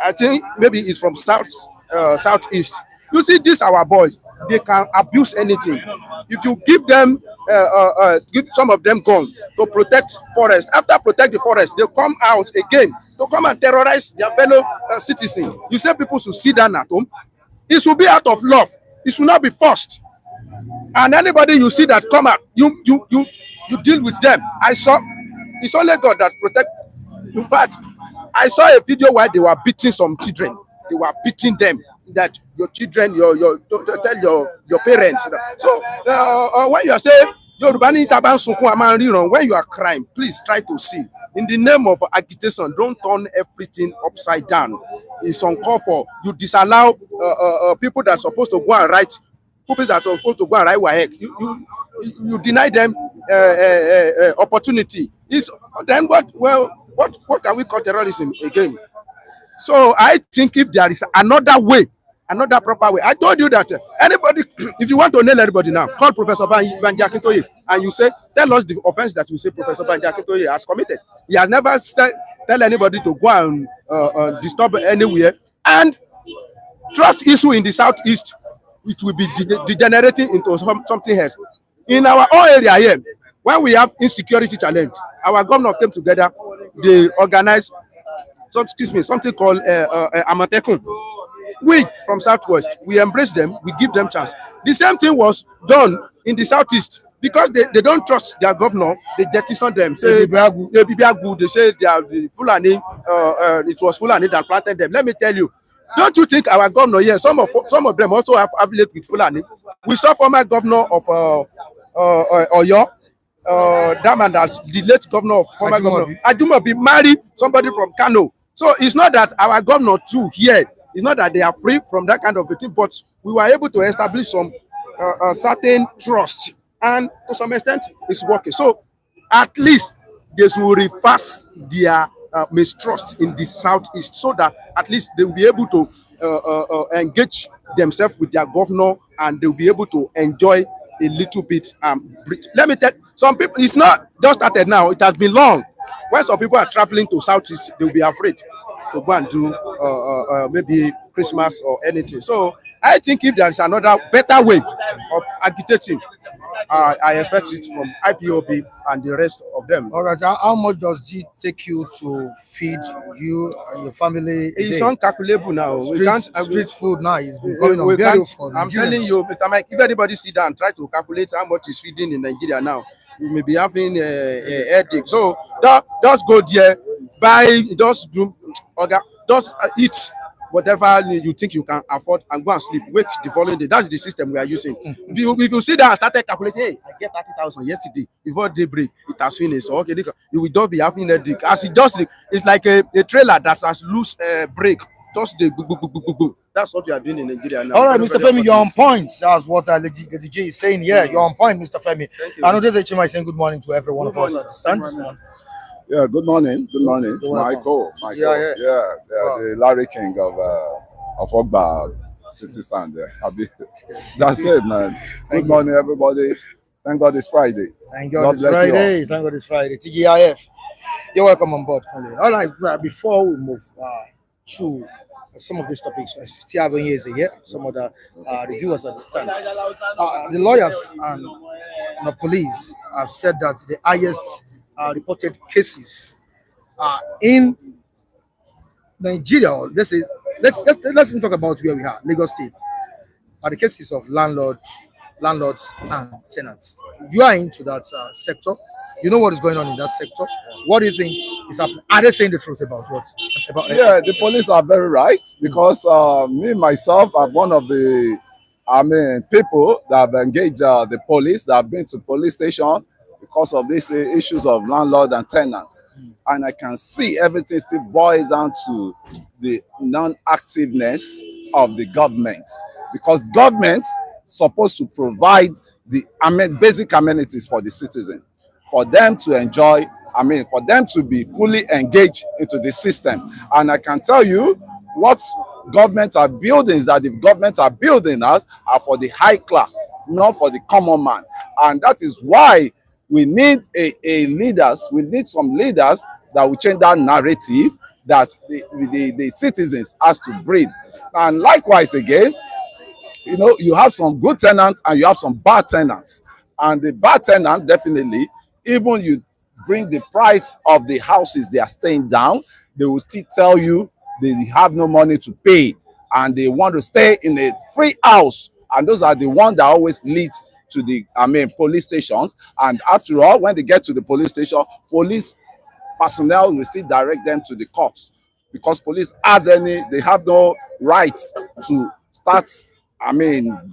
I think maybe it's from southeast. You see, these our boys, they can abuse anything. If you give them, give some of them gun to protect forest. After protect the forest, they come out again to come and terrorize their fellow citizens. You say people should sit down at home. It should be out of love. It should not be forced. And anybody you see that come out, you deal with them. I saw, it's only God that protect. In fact, I saw a video where they were beating some children. They were beating them. That your children, tell your parents. So when you are saying when you are crying, please try to see. In the name of agitation, don't turn everything upside down. It's uncalled for. You disallow people that are supposed to go and write. People that are supposed to go and write WAEC. You deny them opportunity. Then what can we call terrorism again? So I think if there is another way, another proper way, I told you that anybody, if you want to nail anybody now, call Professor Banji Akintoye and you say, tell us the offense that you say Professor Banji Akintoye has committed. He has never tell anybody to go and disturb anywhere. And trust issue in the southeast, it will be degenerating into something else. In our own area here, when we have insecurity challenge, our governor came together, they organized something called Amatekun. We from Southwest, we embrace them, we give them chance. The same thing was done in the Southeast because they don't trust their governor. They jettison them. Say they say they are the Fulani. It was Fulani that planted them. Let me tell you, don't you think our governor here? Some of them also have affiliate with Fulani. We saw former governor of Oyo. That man, that's the late governor of former governor Ajumobi married somebody from Kano. So it's not that our governor too here, it's not that they are free from that kind of a thing, but we were able to establish some certain trust, and to some extent it's working. So at least they will reverse their mistrust in the southeast, so that at least they will be able to engage themselves with their governor, and they will be able to enjoy a little bit. Let me tell some people, it's not just started now, it has been long. When some people are traveling to southeast, they will be afraid to go and do maybe Christmas or anything. So I think if there is another better way of agitating, I expect it from IPOB and the rest of them.
All right, how much does it take you to feed you and your family?
It's uncalculable now.
Street food now is becoming unbearable for
I'm telling you, Mr. Mike, if anybody sit down and try to calculate how much is feeding in Nigeria now, we may be having a headache. So just go there, buy, just eat whatever you think you can afford and go and sleep. Wake the following day. That's the system we are using. If you sit down and started calculating, hey, I get 30,000 yesterday before daybreak, it has finished. So okay, you will just be having a headache. As it just, it's like a trailer that has loose brake. Just the go. That's what we are doing in Nigeria now.
All right, Mr. Femi, you're on point. That's what the DJ is saying. Yeah, you're on point, Mr. Femi. I know there's a Chima saying good morning to every one of us at the stand this morning.
Yeah, good morning. Good morning. Michael.
Yeah.
The Larry King of Ogba City Stand there. That's it, man. Good morning, everybody. Thank God it's Friday.
Thank God it's Friday. Thank God it's Friday. TGIF. You're welcome on board. All right, before we move to some of these topics, still having here is a year. Some of the reviewers understand. The lawyers and the police have said that the highest reported cases in Nigeria. Let's even talk about where we are, Lagos State, are the cases of landlords and tenants. You are into that sector. You know what is going on in that sector. What do you think is happening? Are they saying the truth about what?
The police are very right, because me myself, I'm one of the people that have engaged the police, that have been to police station because of these issues of landlord and tenants. And I can see everything still boils down to the non-activeness of the government, because government supposed to provide the basic amenities for the citizen, for them to enjoy I mean, for them to be fully engaged into the system. And I can tell you what governments are building is that the governments are building us are for the high class, not for the common man. And that is why we need a leaders, we need some leaders that will change that narrative that the citizens has to breathe. And likewise again, you know, you have some good tenants and you have some bad tenants. And the bad tenant, definitely, even you bring the price of the houses they are staying down, they will still tell you they have no money to pay and they want to stay in a free house. And those are the ones that always leads to the, police stations. And after all, when they get to the police station, police personnel will still direct them to the courts because police they have no right to start,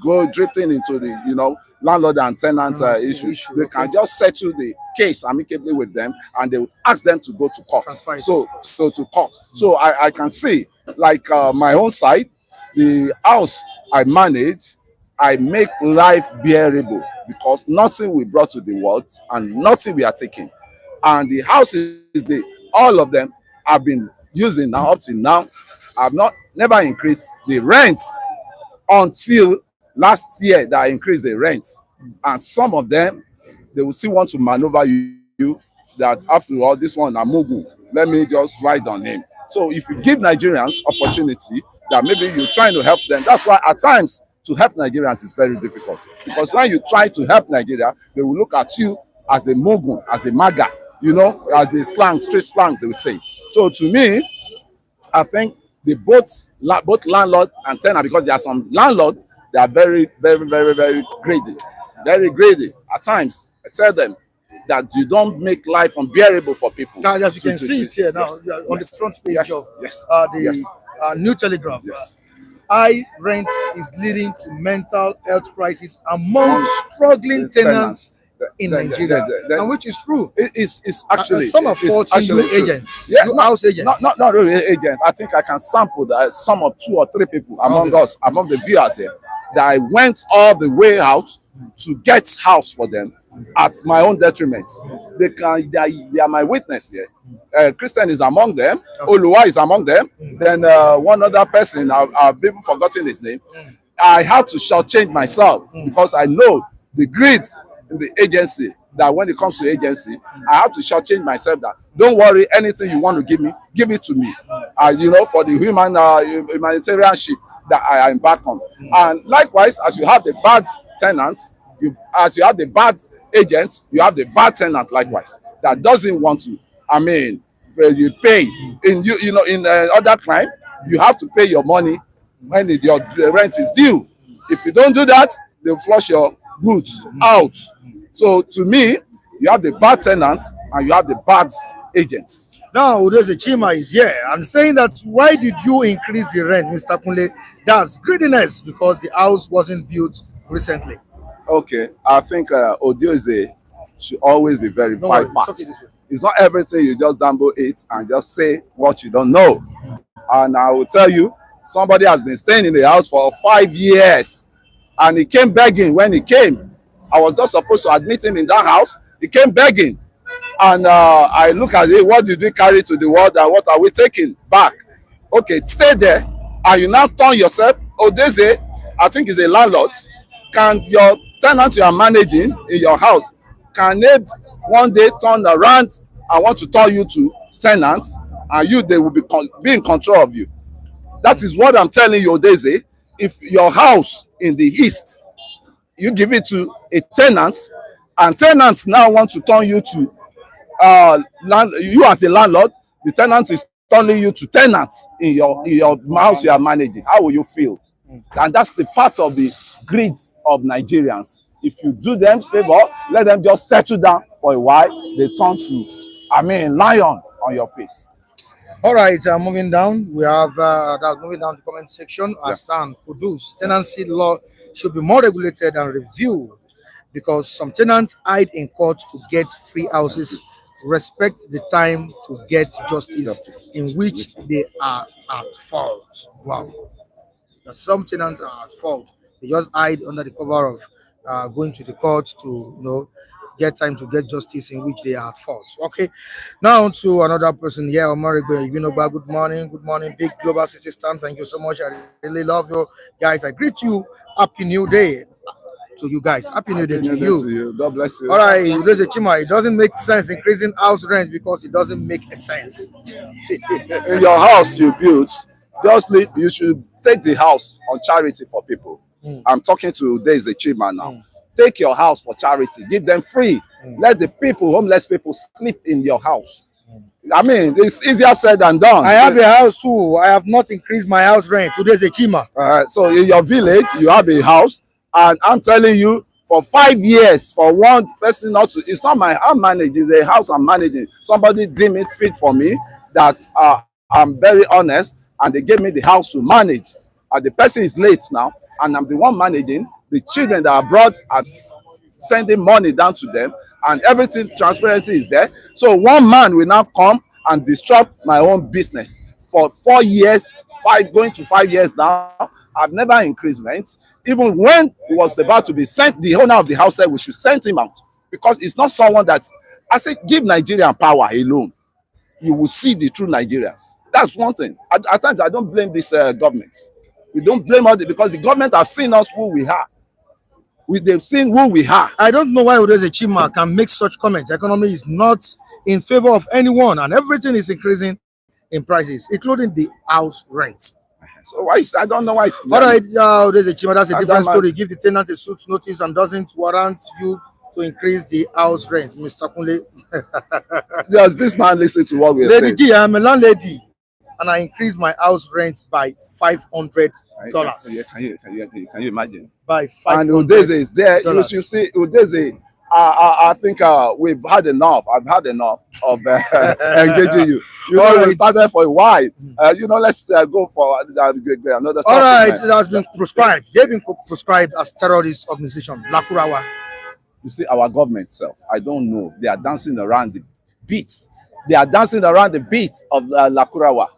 go drifting into the, landlord and tenant issue. They can just settle the case amicably with them and they will ask them to go to court. So to court. So I can see, like my own side, the house I manage, I make life bearable because nothing we brought to the world and nothing we are taking. And the houses, all of them have been using now up till now. I've never increased the rents until last year that I increased the rents. And some of them, they will still want to maneuver you that after all, this one Amugu, let me just write on him. So if you give Nigerians opportunity that maybe you're trying to help them, that's why at times to help Nigerians is very difficult. Because when you try to help Nigeria, they will look at you as a Mugu, as a Maga, as a street slang, they will say. So to me, I think the both landlord and tenant, because there are some landlord, they are very, very, very, very greedy. Very greedy. At times, I tell them that you don't make life unbearable for people.
Now, as you can see it here now, on the front page of the New Telegraph. High rent is leading to mental health crisis among struggling tenants in Nigeria, and which is true.
It's actually
some are faulting you agents, house agents.
Not really agents. I think I can sample that some of 2 or 3 people among us, among the viewers here, that I went all the way out to get house for them at my own detriment. They are my witness here. Christian is among them. Oluwa is among them. Then one other person, I've even forgotten his name. I had to shortchange myself because I know the greed in the agency, that when it comes to agency, I have to shortchange myself that don't worry, anything you want to give me, give it to me. For the humanitarian ship that I embark on. And likewise, as you have the bad tenants, as you have the bad agents, you have the bad tenant likewise that doesn't want to. You pay in other crime, you have to pay your money when your rent is due. If you don't do that, they'll flush your goods out. So to me, you have the bad tenants and you have the bad agents.
Now, Udeze Chima is here and saying that why did you increase the rent, Mr. Kunle? That's greediness because the house wasn't built recently.
Okay, I think Udeze should always be verified facts. It's not everything you just dumble it and just say what you don't know. And I will tell you, somebody has been staying in the house for 5 years and he came begging when he came. I was not supposed to admit him in that house. He came begging. And I look at it, what did we carry to the world and what are we taking back? Okay, stay there. And you now turn yourself, Udeze, I think he's a landlord. Can your tenant you are managing in your house, can they one day turn around and want to turn you to tenants and they will be in control of you? That is what I'm telling you, Udeze. If your house in the east, you give it to a tenant and tenants now want to turn you to you as a landlord, the tenant is turning you to tenants in your house you are managing. How will you feel? And that's the part of the greed of Nigerians. If you do them favor, let them just settle down for a while. They turn to, lion on your face.
All right, moving down, we have moving down the comment section. Hassan Kudus, tenancy law should be more regulated and reviewed because some tenants hide in court to get free houses. Respect the time to get justice in which they are at fault. Wow. Some tenants are at fault. They just hide under the cover of going to the court to, get time to get justice in which they are at fault. Okay, now to another person here, Omarigbe. Good morning, big global city stand. Thank you so much. I really love you guys. I greet you. Happy New Day to you guys. Happy New Day to you.
God bless you.
All right, there's a chima. It doesn't make sense increasing house rent because it doesn't make a sense.
In your house you built, you should take the house on charity for people. I'm talking to There's a chima now. Take your house for charity. Give them free. Let the homeless people, sleep in your house. I mean, it's easier said than done.
I have a house too. I have not increased my house rent. Today's a chima.
So in your village, you have a house, and I'm telling you, for 5 years, for one person it's not I'm managing, it's a house I'm managing. Somebody deemed it fit for me that I'm very honest, and they gave me the house to manage. The person is late now, and I'm the one managing. The children that are brought are sending money down to them, and everything, transparency is there. So one man will now come and disrupt my own business. For 4 years, going to 5 years now, I've never increased rent. Even when it was about to be sent, the owner of the house said we should send him out, because it's not someone that, I say, give Nigerian power alone. You will see the true Nigerians. That's one thing. At times, I don't blame this government. We don't blame all because the government has seen us who we are. They've seen who we are.
I don't know why Udeze Chima can make such comments. Economy is not in favor of anyone, and everything is increasing in prices, including the house rent.
So why? I don't know why.
All right, Udeze Chima, that's a different story. Give the tenant a suit notice and doesn't warrant you to increase the house rent, Mr. Kunle.
Does this man listen to what we're saying?
Lady G, I'm a landlady, and I increased my house rent by $500.
Can you imagine?
By $500.
And Udeze is there. You should see Udeze. I think we've had enough. I've had enough of engaging you. We started for a while. Let's go for another.
All right, it has been proscribed. They've been proscribed as terrorist organization, Lakurawa.
You see, our government self, I don't know. They are dancing around the beats. They are dancing around the beats of Lakurawa.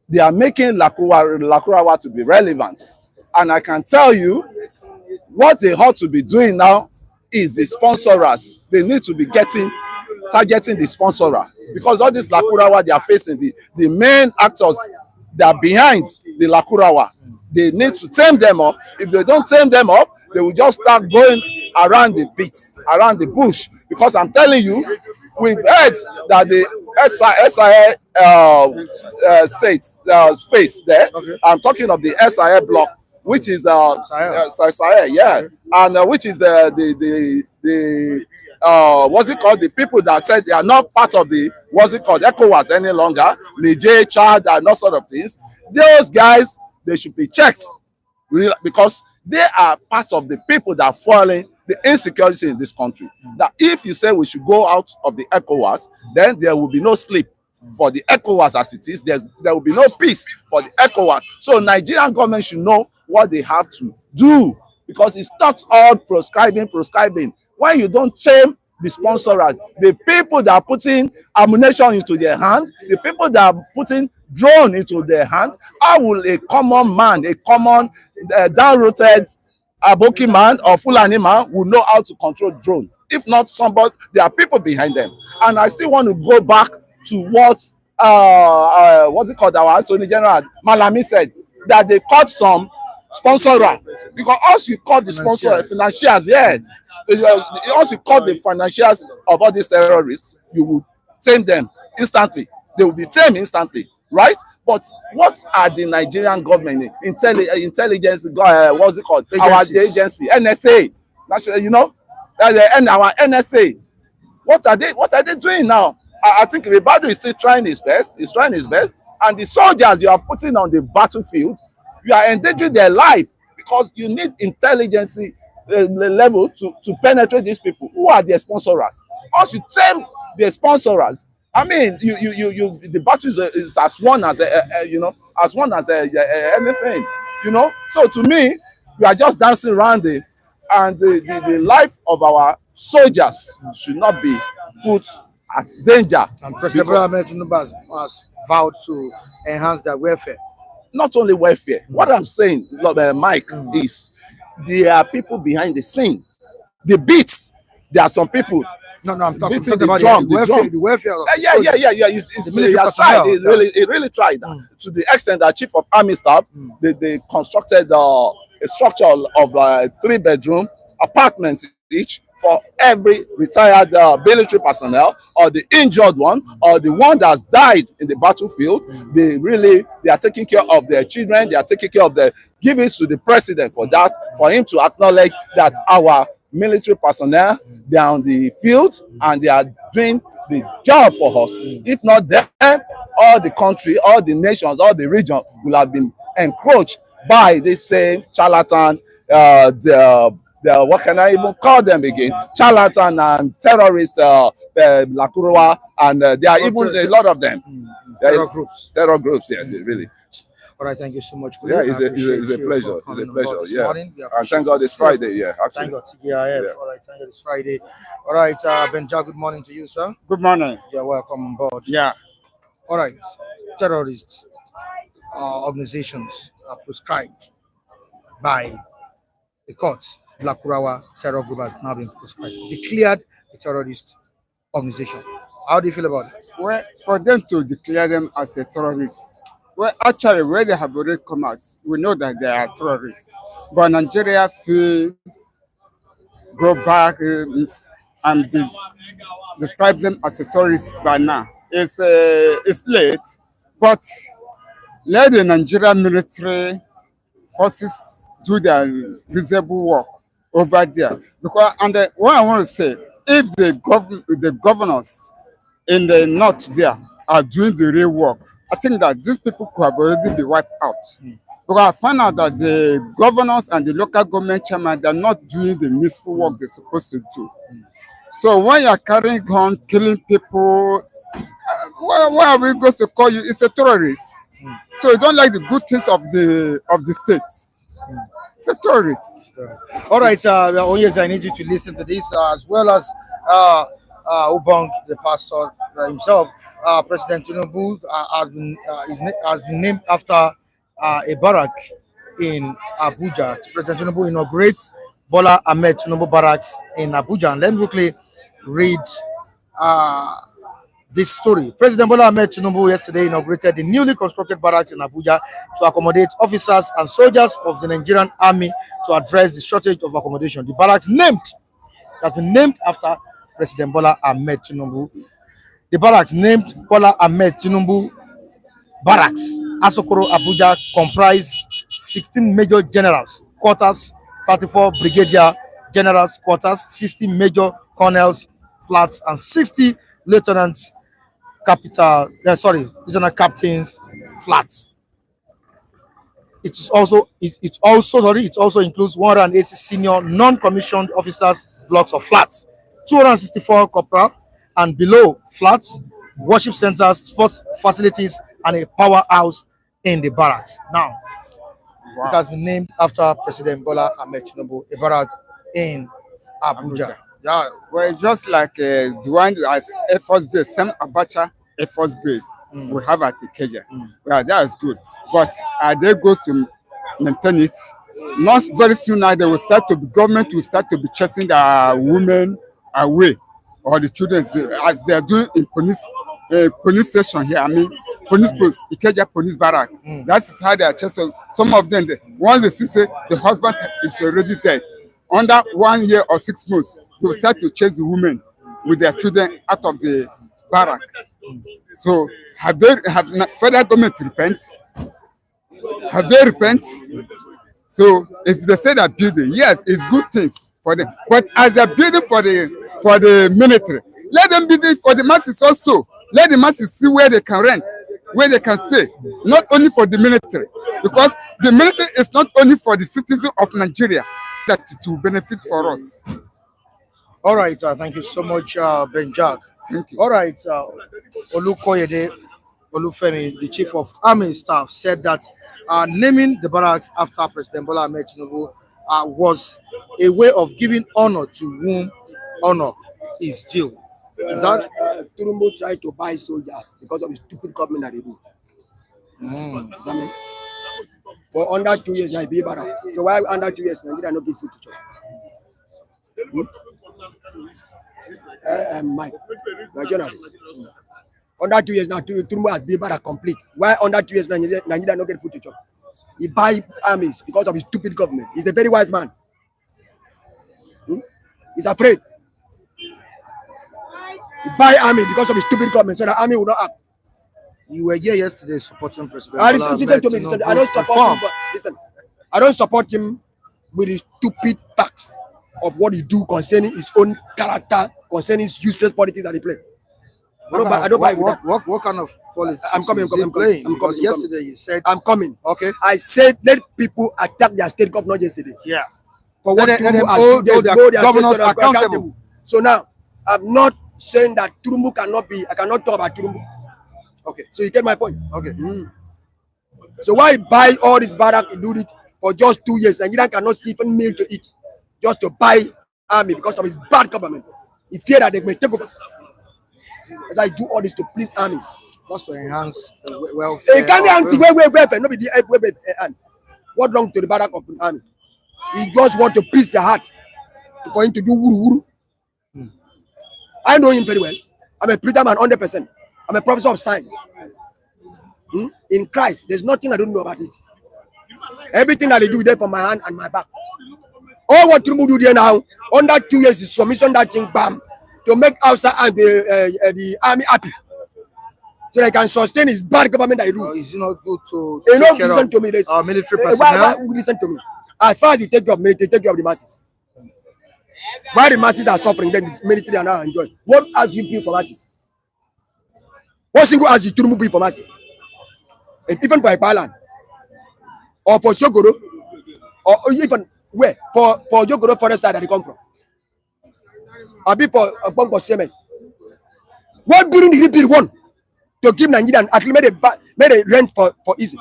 They are making Lakurawa to be relevant. And I can tell you, what they ought to be doing now is the sponsorers. They need to be targeting the sponsorer. Because all this Lakurawa they are facing, the main actors that are behind the Lakurawa, they need to tame them off. If they don't tame them off, they will just start going around the beats, around the bush. Because I'm telling you, we've heard that the SIA space there. Okay. I'm talking of the SIA block, which is SIA, yeah, and which is the what's it called? The people that said they are not part of the ECOWAS any longer, Niger, Chad, and all sort of things. Those guys, they should be checked, because they are part of the people that are fueling the insecurity in this country. That if you say we should go out of the ECOWAS, then there will be no sleep for the ECOWAS as it is. There will be no peace for the ECOWAS. So Nigerian government should know what they have to do, because it's not all proscribing. When you don't tame the sponsorers, the people that are putting ammunition into their hand, the people that are putting drone into their hands, how will a common man, a common down-rooted Aboki man or Fulani man will know how to control drone? If not somebody, there are people behind them. And I still want to go back to what what's it called, our Attorney General Malami said, that they caught some sponsorer, because once you caught the sponsor financiers, once you caught the financiers of all these terrorists, you will tame them instantly. They will be tamed instantly, right? But what are the Nigerian government intelligence? What's it called? Our agency, NSA. National, and our NSA. What are they doing now? I think Ribadu is still trying his best. He's trying his best, and the soldiers you are putting on the battlefield, you are endangering their life, because you need intelligence level to penetrate these people. Who are their sponsorers? Once you tame their sponsorers, I mean, the battle is as one as anything, So to me, we are just dancing around it, and the life of our soldiers should not be put at danger.
And President Ahmed Tinubu has vowed to enhance their welfare.
Not only welfare. What I'm saying, Mike, is there are people behind the scene. The beats, there are some people
No, I'm talking
beating the
about
drum,
the welfare of
yeah.
the military
He has tried.
personnel.
He really tried to the extent that Chief of Army Staff they constructed a structure of 3-bedroom apartments each for every retired military personnel or the injured one or the one that's died in the battlefield. They are taking care of their children. They are taking care of the giving to the president for that, for him to acknowledge that our military personnel, they are on the field and they are doing the job for us. If not them, all the country, all the nations, all the region will have been encroached by this same charlatan, what can I even call them again? Charlatan and terrorist Lakurawa, and there are even a lot of them.
Terror groups.
Terror groups, yeah, really.
All right, thank you so much.
Yeah, it's a pleasure. It's a pleasure. Yeah. And thank God it's Friday. Yeah, actually.
Thank God. TGIF. All right, thank God it's Friday. All right, Benja, good morning to you, sir.
Good morning.
You're welcome on board.
Yeah.
All right, terrorist organizations are proscribed by the courts. Lakurawa terror group has now been proscribed, declared a terrorist organization. How do you feel about it?
Well, for them to declare them as a terrorist, well, actually, where they have already come out, we know that they are terrorists. But Nigeria go back and describe them as a terrorist by now. It's late, but let the Nigerian military forces do their reasonable work over there. Because what I want to say, if the governors in the north there are doing the real work, I think that these people could have already been wiped out. Because I found out that the governors and the local government chairman, they're not doing the useful work they're supposed to do. So when you're carrying on, killing people, why are we going to call you? It's a terrorist. So you don't like the good things of the state. It's a terrorist.
All right, yes, I need you to listen to this as well as Ubong, the pastor himself. President Tinubu has been named after a barrack in Abuja. President Tinubu inaugurates Bola Ahmed Tinubu barracks in Abuja. And let me quickly read this story. President Bola Ahmed Tinubu yesterday inaugurated the newly constructed barracks in Abuja to accommodate officers and soldiers of the Nigerian Army to address the shortage of accommodation. The barracks has been named after President Bola Ahmed Tinubu. The barracks named Bola Ahmed Tinubu Barracks, Asokoro, Abuja, comprise 16 major generals quarters, 34 brigadier generals quarters, 60 major colonels flats, and 60 lieutenant captains flats. It also includes 180 senior non-commissioned officers blocks of flats, 264 corporal and below flats, worship centers, sports facilities, and a powerhouse in the barracks. Now, it has been named after President Bola Ahmed Tinubu, a barrack in Abuja.
Yeah, well, just like the one as Air Force Base, Sam Abacha Air Force Base, we have at Ikeja. Well, that is good. But they go to maintain it. Not very soon now, government will start to be chasing the women away, or the children, as they are doing in police station here. I mean, police post, Ikeja police barrack. That is how they are chasing. Some of them, once they see say the husband is already dead, under 1 year or 6 months, they will start to chase the women with their children out of the barrack. So have federal government repent? Have they repent? So if they say that building, yes, it's good things for them. But as a building for the military, let them build it for the masses also. Let the masses see where they can rent, where they can stay. Not only for the military, because the military is not only for the citizens of Nigeria that it will benefit for us.
All right, thank you so much, Benjak.
Thank you.
All right, Olukoyede Olufemi, the Chief of Army Staff, said that naming the barracks after President Bola Ahmed Tinubu was a way of giving honor to whom honor is due. Is that
Tinubu tried to buy soldiers because of the stupid government that they do? For under 2 years, I be barrack. So why under 2 years Nigeria not give food to chop? Mike, the journalist. Under 2 years now, Tinubu has been bad complete. Why under 2 years Nigeria not get food to chop? He buy armies because of his stupid government. He's a very wise man. He's afraid. He buy army because of his stupid government, so the army will not act.
You were here yesterday supporting President.
I don't support him. Listen, I don't support him with his stupid facts of what he do concerning his own character, concerning his useless politics that he play.
What kind of politics?
I'm coming.
Because yesterday you said
I'm coming.
Okay.
I said let people attack their state governor yesterday.
Yeah.
For what
Let them
hold
their governors accountable.
So now I'm not saying that Tinubu cannot be. I cannot talk about Tinubu. Okay. So you get my point.
Okay.
So why buy all this barrack and do it for just 2 years? Nigerian cannot see even meal to eat just to buy army because of his bad government. He fear that they may take over. As I do all this to please armies.
Just to enhance the welfare.
He can't answer welfare. Nobody the what wrong to the barrack of the army? He just want to please their heart. For him to do wuru wuru. I know him very well. I'm a preacher man 100%. I'm a professor of science. In Christ, there's nothing I don't know about it. Everything that they do there for my hand and my back. All what Tinubu do there now, under 2 years is submission that thing, bam, to make outside and the army happy. So they can sustain his bad government that he do.
Is it not good to
listen to me?
Our military personnel?
Why listen to me? As far as you take care of military, take care of the masses. Why the masses are suffering, then the military are not enjoying. What has you been for masses? What single has you Tinubu been for masses? And even for Ipaland, or for Sogoro, or even where? For Jogoro forest side that they come from. Or be for a bump of CMS. What building did he build one? To give Nigerian at least made a rent for easy.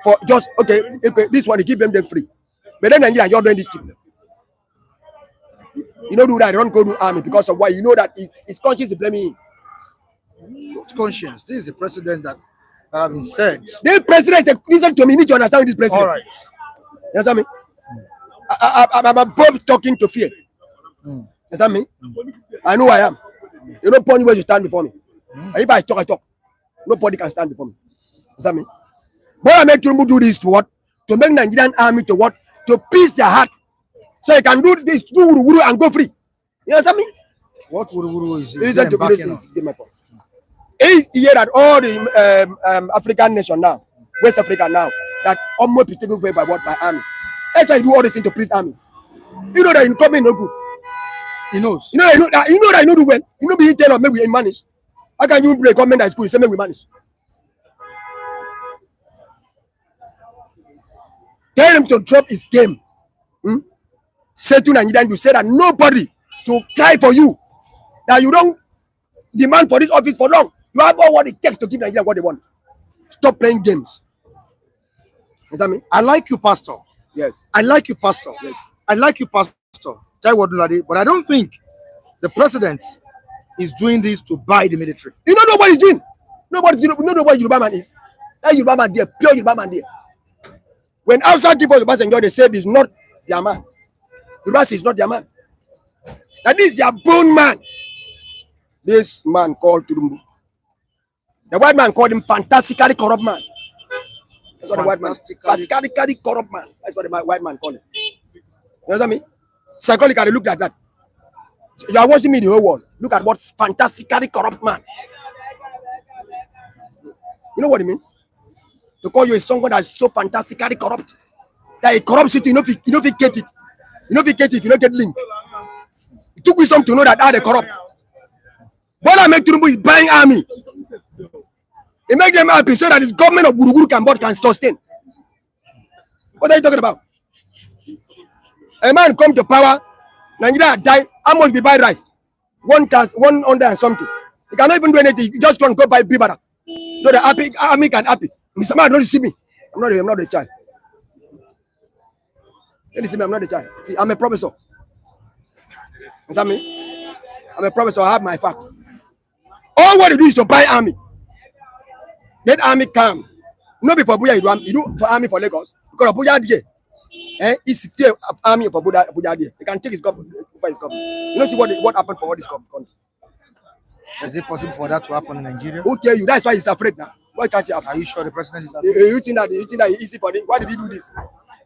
For just okay, this one they give them free. But then Nigeria, you're doing this thing. You know do that, don't go to army because of why you know that his conscience is blaming him.
What conscience? This is the president that have been said.
This president, listen to me, you need to understand this president.
All right.
You understand me? I'm above talking to fear. You understand me? I know I am. You don't point where you stand before me. And if I talk, nobody can stand before me. You understand me? But I make Tinubu do this to what? To make Nigerian army to what? To peace their heart. So you can do this, do wuru and go free. You understand me?
What wuru is
listen to me, this is my point. Is here that all the African nation now, West Africa now, that almost be taken away by what? By army. That's why you do all this thing to please armies. You know that in coming no good.
He knows.
You know that you know do well. You know be tell of maybe we manage. How can you recommend that school? Say maybe we manage. Tell him to drop his game. Say to Nigerian, you say that nobody to cry for you. That you don't demand for this office for long. You have all what it takes to give Nigeria what they want. Stop playing games. Is that me?
I like you, Pastor.
Yes.
I like you, Pastor.
Yes.
I like you, Pastor. But I don't think the president is doing this to buy the military.
You don't know what he's doing. You don't know what Yoruba man is. That Yoruba man there, pure Yoruba man there. When outside people Yoruba enjoy, they say this is not their man. Yoruba is not their man. That is their bone man. This man called Tinubu. The white man called him fantastically corrupt man. That's what the white man. Fantastically corrupt man. That's what the white man called him. You understand me? Psychologically, look at that. You are watching me in the whole world. Look at what fantastically corrupt man. You know what it means? To call you someone that is so fantastically corrupt that it corrupts you. You know if you get it. You know if you get it, if you don't get link. It took wisdom to know that they corrupt. What I make Tinubu is buying army. It makes them happy so that this government of Guruguru can sustain. What are you talking about? A man come to power, Nigeria die, how much we buy rice? 100 and something. You cannot even do anything, you just can't go buy Bibara. So the army can happy. Mr. Man, don't see me. I'm not a child. Don't see me, I'm not a child. See, I'm a professor. Understand me? I'm a professor, I have my facts. All what you do is to buy army. Let army come. Not before Abuja, you do for army for Lagos. Because Abuja there. It's fear of army for Abuja there. They can take his government. before he's coming. You know, see what happened for all this country.
Is it possible for that to happen in Nigeria?
Who tell you? That's why he's afraid now. Why can't you?
Are you sure the president is afraid?
You think that it's easy for him? Why did he do this?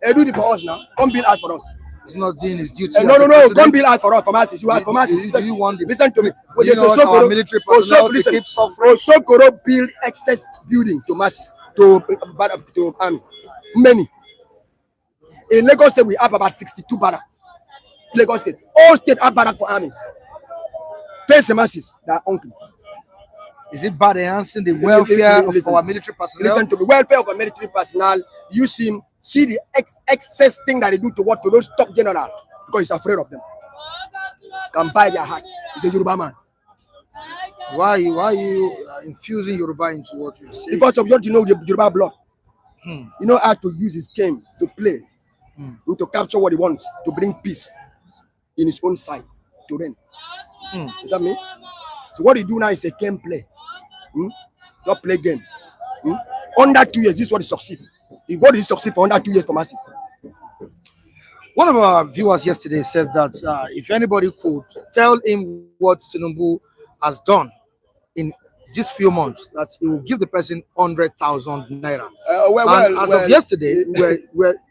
He do it for us now. Come bill us for us.
He's not doing his duty.
No. Come bill us for us. For masses. You are for masses.
Do you want
listen to me?
You know our military personnel to keep suffering?
Osokoro build excess building to masses, to army. Many. In Lagos State, we have about 62 barracks. Lagos State. All state have barracks for armies. Face the masses that are uncle.
Is it bad enhancing the welfare of our military personnel?
Listen to me. Welfare of our military personnel. You see the excess thing that they do to what to those top general because he's afraid of them. Can buy their heart. He's a Yoruba man.
Why are you infusing Yoruba into what you say?
Because of what you know, the Yoruba blood. You know how to use his game to play, to capture what he wants, to bring peace in his own side, to reign. Is that me? So what he do now is a game play. Just play game. Under 2 years, this is what he succeed. What did he succeed for under 2 years for masses?
One of our viewers yesterday said that if anybody could tell him what Tinubu has done in just few months, that he will give the person 100,000 naira. As of yesterday,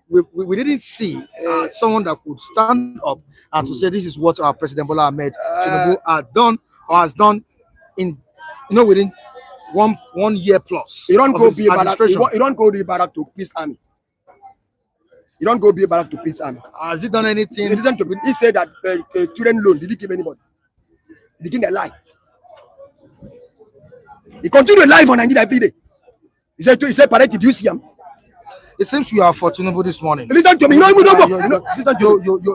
we didn't see someone that could stand up and to say this is what our President Bola Ahmed Tinubu had done or has done in within one year plus.
You don't go be you don't go to Barak to peace army. You don't go be Barak to peace army.
Has he done anything?
He said that student loan, did he give anybody? He begin a lie. He continued live on Nigeria every day. He said, Parati, do you see him?
It seems you are for Tinubu this morning.
Listen to me. Listen to me.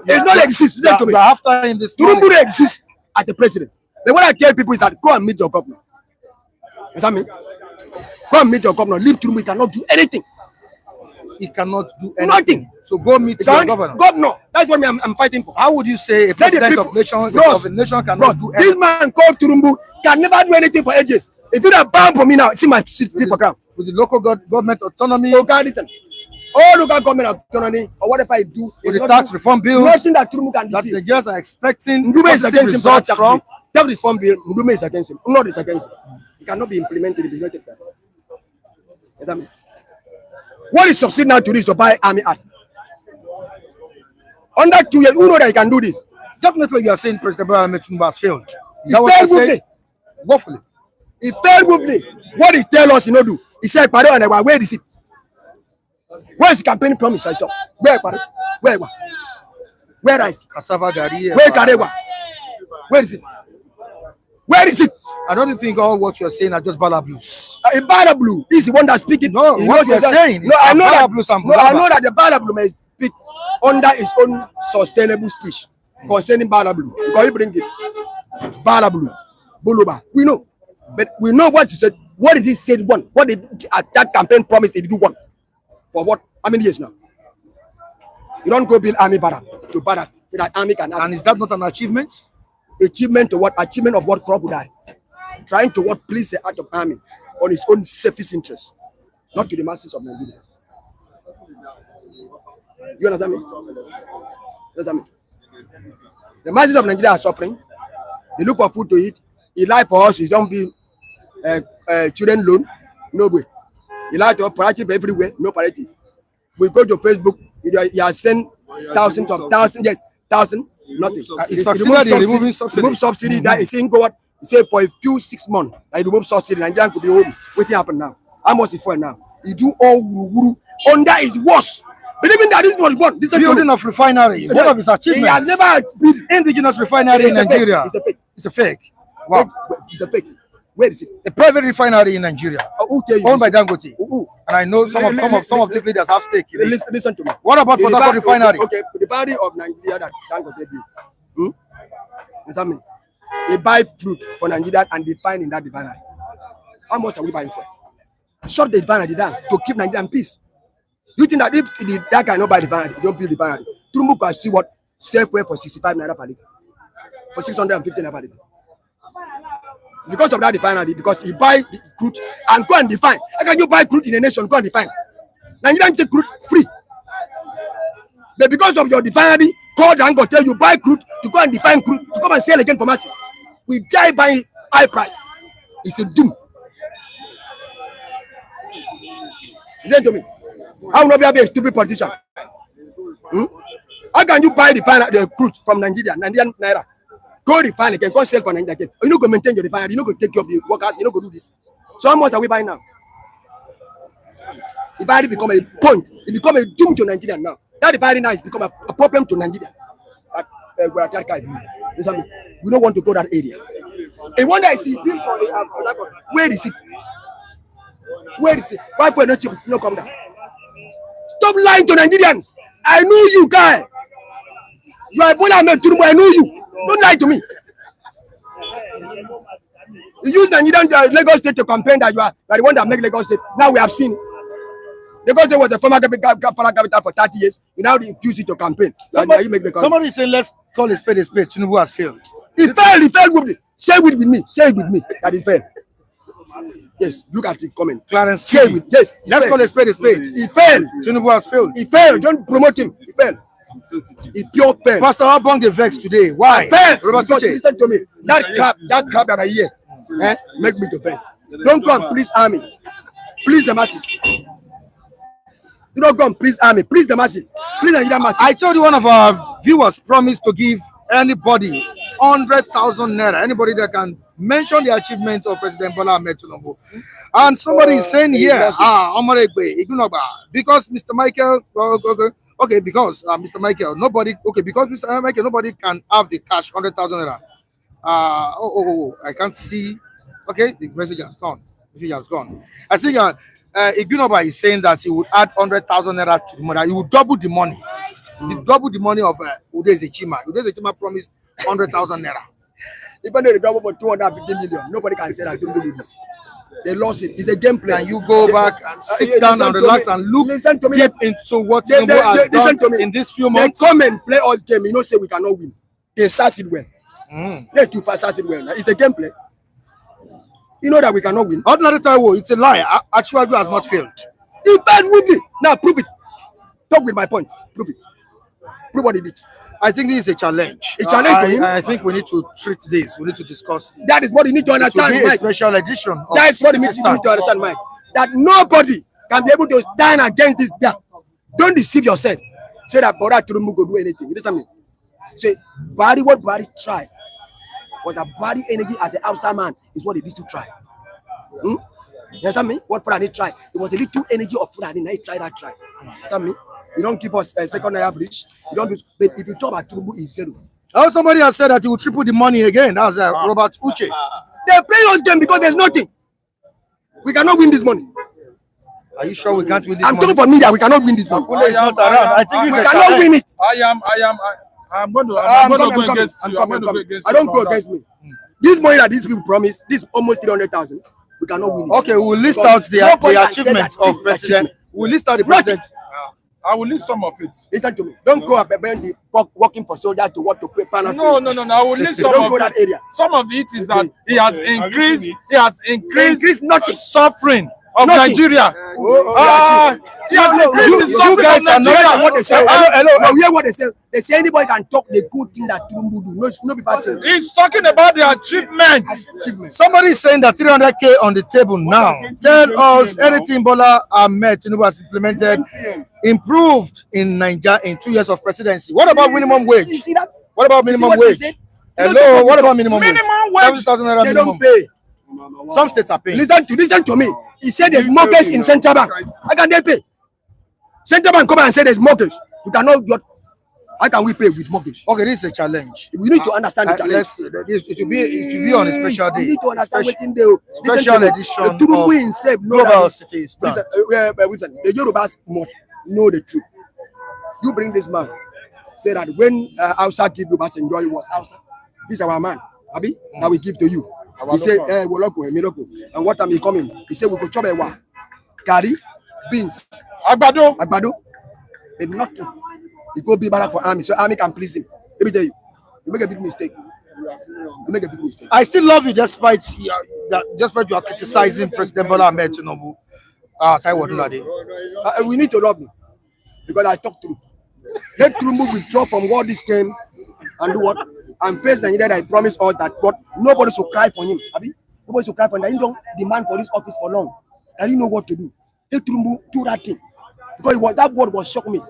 It not exist. Listen to me.
After him this morning.
Tinubu exists as a president. But what I tell people is that go and meet your governor. Is that me? Go and meet your governor. Leave Tinubu. He cannot do anything.
He cannot do anything.
Nothing.
So go meet your governor.
Governor. That's what I'm fighting for.
How would you say a president of a nation cannot do anything?
This man called Tinubu can never do anything for ages. If you don't ban for me now, see my people ground.
With the local government autonomy.
Oh God, listen. All local government autonomy or whatever I do.
With the tax reform bills.
Nothing that Tinubu can do.
That the Nigerians are expecting
Ndume is against
results
him
from.
That reform bill, Ndume is against him. Not is against him. It cannot be implemented. It will not take that. Is that me? What is succeed now to this to buy army act? Under 2 years, who know that he can do this?
Definitely, you are saying President Bola Ahmed Tinubu has failed. Is that what you say? Woefully.
He failed woefully. What he tell us, he no do. He said, where is it? Where is the campaign promise? I stop. Where is
Cassava Gari?
Where Karewa? Where is it? Where is it?
I don't think all what you're saying are just balablus.
A balablu is the one that's speaking.
No, what you're saying.
No, I know that the balablu may speak under his own sustainable speech concerning balablu. Because he bring it. Balablu. Buluba. We know. But we know what he said. What did he say one? What did that campaign promise they do one? For what? How many years now? You don't go build army barrack to barrack so that army can have.
And is that not an achievement?
Achievement to what? Achievement of what? Crocodile. Trying to what? Please the act of army on his own selfish interest, not to the masses of Nigeria. You understand me? The masses of Nigeria are suffering. They look for food to eat. He lied for us. He don't be children loan. No way. He lied to us. Parative everywhere. No parative. We go to Facebook. He has sent thousands. Yes, thousand. Nothing.
He succeeded in removing subsidy.
Remove subsidy. That is saying go what? He said for a few 6 months, I remove subsidy. Nigeria could be home. What happened now? How much is for now? He do all wuru under his wash. Believing that this was one. This
building of refinery. One of his achievements.
He has never built
indigenous refinery in Nigeria.
It's a fake.
It's a fake. Wow.
It's a fake. Where is it?
A private refinery in Nigeria. Owned by Dangote. And I know some of these leaders have stake in it.
Listen to me.
What about Port Harcourt refinery?
Okay, the refinery of Nigeria that Dangote built. Is that me? They buy fruit for Nigeria and they find in that refinery. How much are we buying for? Shut the refinery down to keep Nigeria in peace. You think that if that guy not buy the refinery, don't build the refinery, Tinubu can see what Safeway for 65 naira per liter, for 650 naira per liter. Because of that refinery, because he buy the crude and go and define. How can you buy crude in a nation? Go and define. Nigerian take crude free. But because of your refinery, call Dangote, you buy crude, you go and define crude, to come and sell again for masses. We die buying high price. It's a doom. Listen to me. I will not be a stupid politician. How can you buy the crude from Nigeria, Nigerian naira? Go refine again, go sell for Nigeria again. You know, go maintain your refinery, you know, go take care of the workers, you know, go do this. So how much are we buying now? The refinery become a point. It become a doom to Nigeria now. That refinery now has become a problem to Nigerians. We don't want to go that area. And one day I see bill for the where is it? Where is it? Why for no cheap? No come down. Stop lying to Nigerians. I know you, guy. You are born Ahmed Tinubu. I know you. Don't lie to me. You use Nigerian Lagos State to campaign that you are the one that make Lagos State. Now we have seen Lagos State was the former capital for 30 years. You now use it to campaign.
Somebody say, let's call a spade a spade. Tinubu has failed.
He failed. He failed with me. Say it with me. Say it with me. That is failed. Yes, look at the comment.
Clarence,
say it with yes.
Let's call a spade a spade.
He failed.
Tinubu has failed.
He failed. Don't promote him. He failed. He pure failed.
Pastor, how bong the vex today? Why?
Listen to me. That crap that I hear, make me the best. Don't come, please army. Please the masses. You don't come, please army. Please the masses. Please the masses.
I told you one of our viewers promised to give anybody 100,000 naira. Anybody that can mention the achievements of President Bola Ahmed Tinubu. And somebody is saying here, because Mr. Michael, because Mr. Michael, nobody can have the cash 100,000 naira. I can't see. Okay, the message has gone. I think Igunoba is saying that he would add 100,000 naira to the money. He would double the money. Double the money of Udeze Chima. Udeze Chima promised 100,000 naira.
Even though they double for 250 million, nobody can say that they do this. They lost it. It's a game plan.
And you go back and sit down and relax and look deep into what Tinubu has done in these few months.
They come and play us game. You know, say we cannot win. They sass it well. Let you pass it well. It's a game play. You know that we cannot win.
Ordinary Taiwo, it's a lie. Actually, has not failed.
He bad with me. Now prove it. Talk with my point. Prove it. Prove what he did.
I think this is a challenge.
A challenge to him.
I think we need to treat this. We need to discuss this.
That is what you need to understand,
Mike. A special edition.
That is what you need to understand, Mike. That nobody can be able to stand against this. Don't deceive yourself. Say that Bola Tinubu go do anything. You understand me? Say, body what body try. Because the body energy as an outside man is what it needs to try. You understand me? What Fulani try? It was the little energy of Fulani. Now he try that try. You understand me? You don't give us a second average. You don't do. But if you talk about Tinubu, it's zero.
Oh, somebody has said that he will triple the money again. That's Robert Uche.
They play us game because there's nothing. We cannot win this money.
Are you sure we can't win this
money? I'm talking for media. We cannot win this money.
I think
we cannot win it.
I'm going to go against you.
I don't go against me. This money that these people promise, this almost 300,000, we cannot win it.
Okay, we'll list out the achievements of President. We'll list out the president.
I will list some of it.
Listen to me. Don't go up and working for soldiers to work to pay panel.
No. I will list some of
that area.
Some of it is that he has increased. He has increased
nothing.
Suffering of Nigeria. He has increased suffering of Nigeria.
What they say. Hello. Hear what they say. They say anybody can talk the good thing that Tinubu do. No be bad thing.
He's talking about the achievement.
Somebody is saying that 300K on the table now. Tell us anything Bola Ahmed Tinubu has implemented, improved in Nigeria in 2 years of presidency. What about minimum wage?
You see that?
What about minimum wage? Hello, what about minimum wage?
70,000 naira they don't pay.
Some states are paying.
Listen to me. He said there's mortgage in Central Bank. How can they pay? Central Bank come and say there's mortgage. You cannot. How can we pay with mortgage?
Okay, this is a challenge.
We need to understand the challenge.
It should be on a special day.
We need to understand what in the
special edition of
Global
City.
The Yorubas must know the truth. You bring this man. Say that when Hausa give you enjoy was Hausa. This is our man. Abi, now we give to you. He said, and what time he coming? He said, we go chop a curry, beans, agbado. But nothing. He go be back for army, so army can please him. Let me tell you, you make a big mistake.
I still love you despite you are criticizing President Bola Ahmed Tinubu.
We need to love me because I talk through. Let Tinubu withdraw from what this came and do what? And face Nigeria that he promised us that what nobody should cry for him. Abi? Nobody should cry for him. That he don't demand for this office for long. That he know what to do. Let Tinubu do that thing. Because that word was shocked me.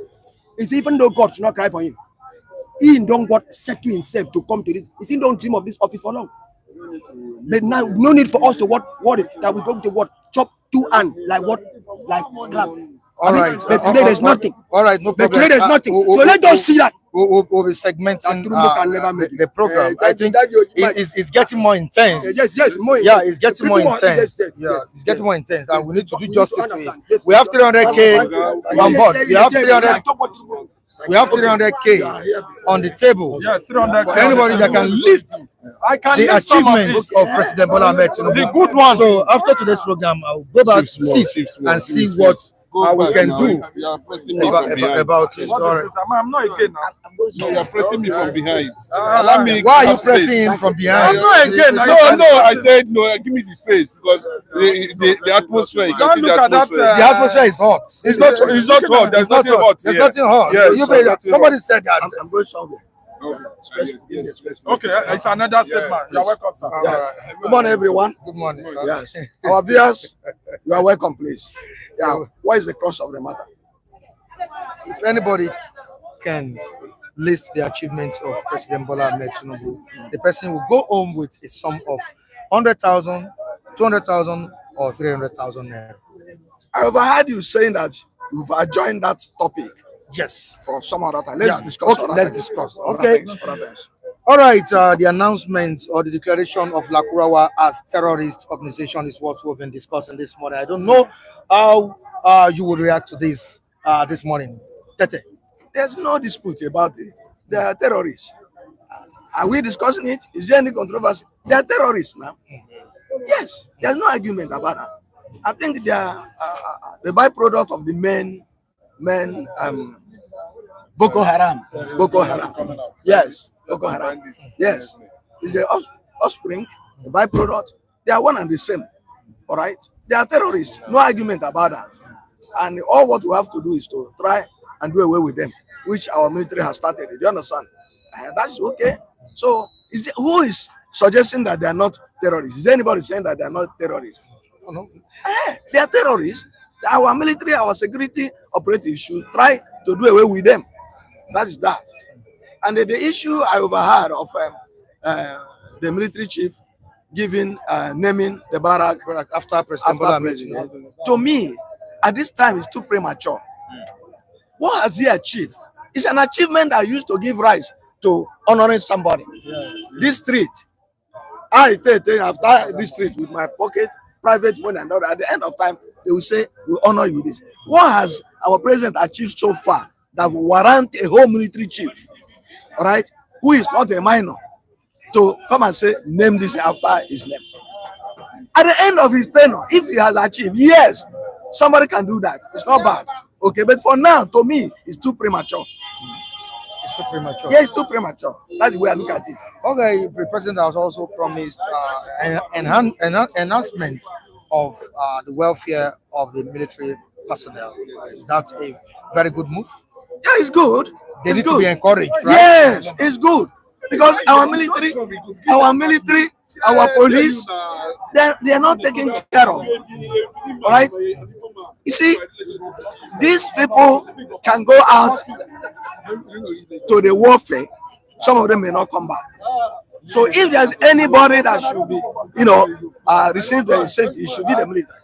It's even though God should not cry for him. He don't what settle himself to come to this. He don't dream of this office for long. But now no need for us to what that we go to what chop two hands like crab.
All right.
But today there's nothing.
All right, no problem.
But today there's nothing. So let us see that.
We'll be segmenting the program. I think it's getting more intense.
Yes, more.
Yeah, it's getting more intense. It's getting more intense, and we need to do justice to it. We have 300K on board. We have 300. We have 300K on the table.
Yes, 300K.
For anybody that can list the achievements of President Bola Ahmed Tinubu.
The good one.
So after today's program, I'll go back, sit, and see what we can do about it. All right.
I'm not again now.
No, you're pressing me from behind. Allow me.
Why are you pressing him from behind?
I'm not again.
No, I said no. Give me the space because the atmosphere. You
Don't
can see
look
the
at that.
atmosphere.
The atmosphere is hot.
It's not hot. There's nothing hot.
There's nothing hot.
Yes,
Somebody said that.
I'm going somewhere.
Okay, it's another statement. You're welcome, sir.
Good morning, everyone.
Good morning, sir.
Yes. Our viewers, you are welcome, please. Yeah. What is the cross of the matter?
If anybody can list the achievements of President Bola Ahmed Tinubu, the person will go home with a sum of 100,000, 200,000, or 300,000 naira.
I overheard you saying that you've adjoined that topic.
Yes.
For some other time. Let's discuss.
Okay, let's discuss. Okay. All right. The announcement or the declaration of Lakurawa as terrorist organization is what we've been discussing this morning. I don't know how you would react to this this morning. Tete.
There's no dispute about it. They are terrorists. Are we discussing it? Is there any controversy? They are terrorists now. Yes. There's no argument about that. I think they are the byproduct of the men. Boko Haram. Boko Haram. Yes. Boko Haram. Yes. It's the offspring, the byproduct. They are one and the same. All right. They are terrorists. No argument about that. And all what we have to do is to try and do away with them, which our military has started. Do you understand? That's okay. So, who is suggesting that they are not terrorists? Is there anybody saying that they are not terrorists? No. They are terrorists. Our military, our security operatives should try to do away with them. That is that. And the issue I overheard of the military chief naming the barrack
after President Bola Ahmed,
to me, at this time, it's too premature. What has he achieved? It's an achievement that used to give rise to honoring somebody. Yes. This street, I take after this street with my pocket, private money and all. At the end of time, they will say, we honor you with this. What has our president achieved so far that will warrant a whole military chief, all right, who is not a minor, to come and say, name this after his name? At the end of his tenure, if he has achieved, yes, somebody can do that. It's not bad. Okay, but for now, to me, it's too premature.
It's too premature.
Yeah, it's too premature. That's the way I look at it.
Okay, the president has also promised enhancement of the welfare of the military personnel. Is that a very good move?
Yeah, it's good.
They need to be encouraged, right?
Yes, it's good. Because our military, our police, they are not taken care of. All right? You see, these people can go out to the warfare. Some of them may not come back. So if there's anybody that should be, receive the incentive, it should be the military.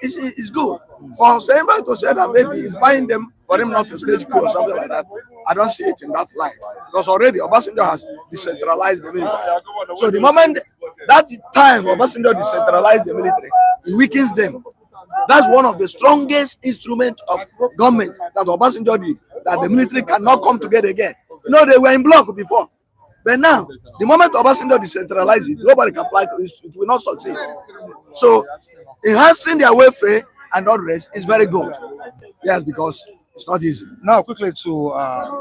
It's good. For somebody to say that maybe he's buying them for them not to stage coup or something like that, I don't see it in that light. Because already Obasanjo has decentralized the military. So the moment that time Obasanjo decentralized the military, it weakens them. That's one of the strongest instruments of government that Obasanjo did, that the military cannot come together again. They were in block before. But now, the moment Obasanjo decentralized it, nobody can apply it. It will not succeed. So, enhancing their welfare and all the rest is very good. Yes, because it's not easy.
Now, quickly to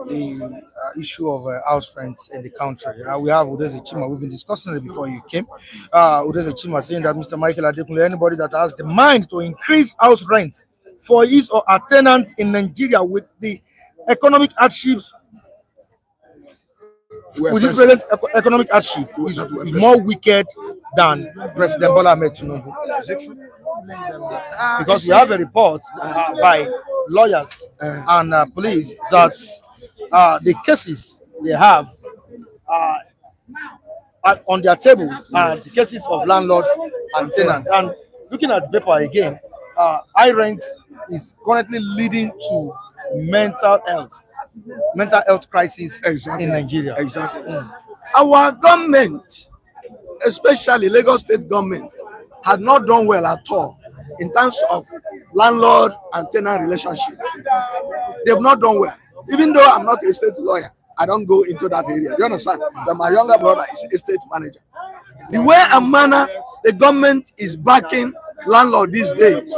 the issue of house rents in the country. We have Udeze Chima. We've been discussing it before you came. Udeze Chima saying that Mr. Michael Adekunle, anybody that has the mind to increase house rents for his or her tenants in Nigeria with the economic hardships, with this present economic hardship, is more wicked than President Bola Ahmed Tinubu. Because we have a report by lawyers and police that the cases they have on their table are the cases of landlords and tenants. And looking at the paper again, high rent is currently leading to mental health crisis in Nigeria.
Exactly. Our government, especially Lagos State government, had not done well at all in terms of landlord and tenant relationship. They've not done well. Even though I'm not a state lawyer, I don't go into that area. Do you understand? But my younger brother is a state manager. The way and manner the government is backing landlord these days,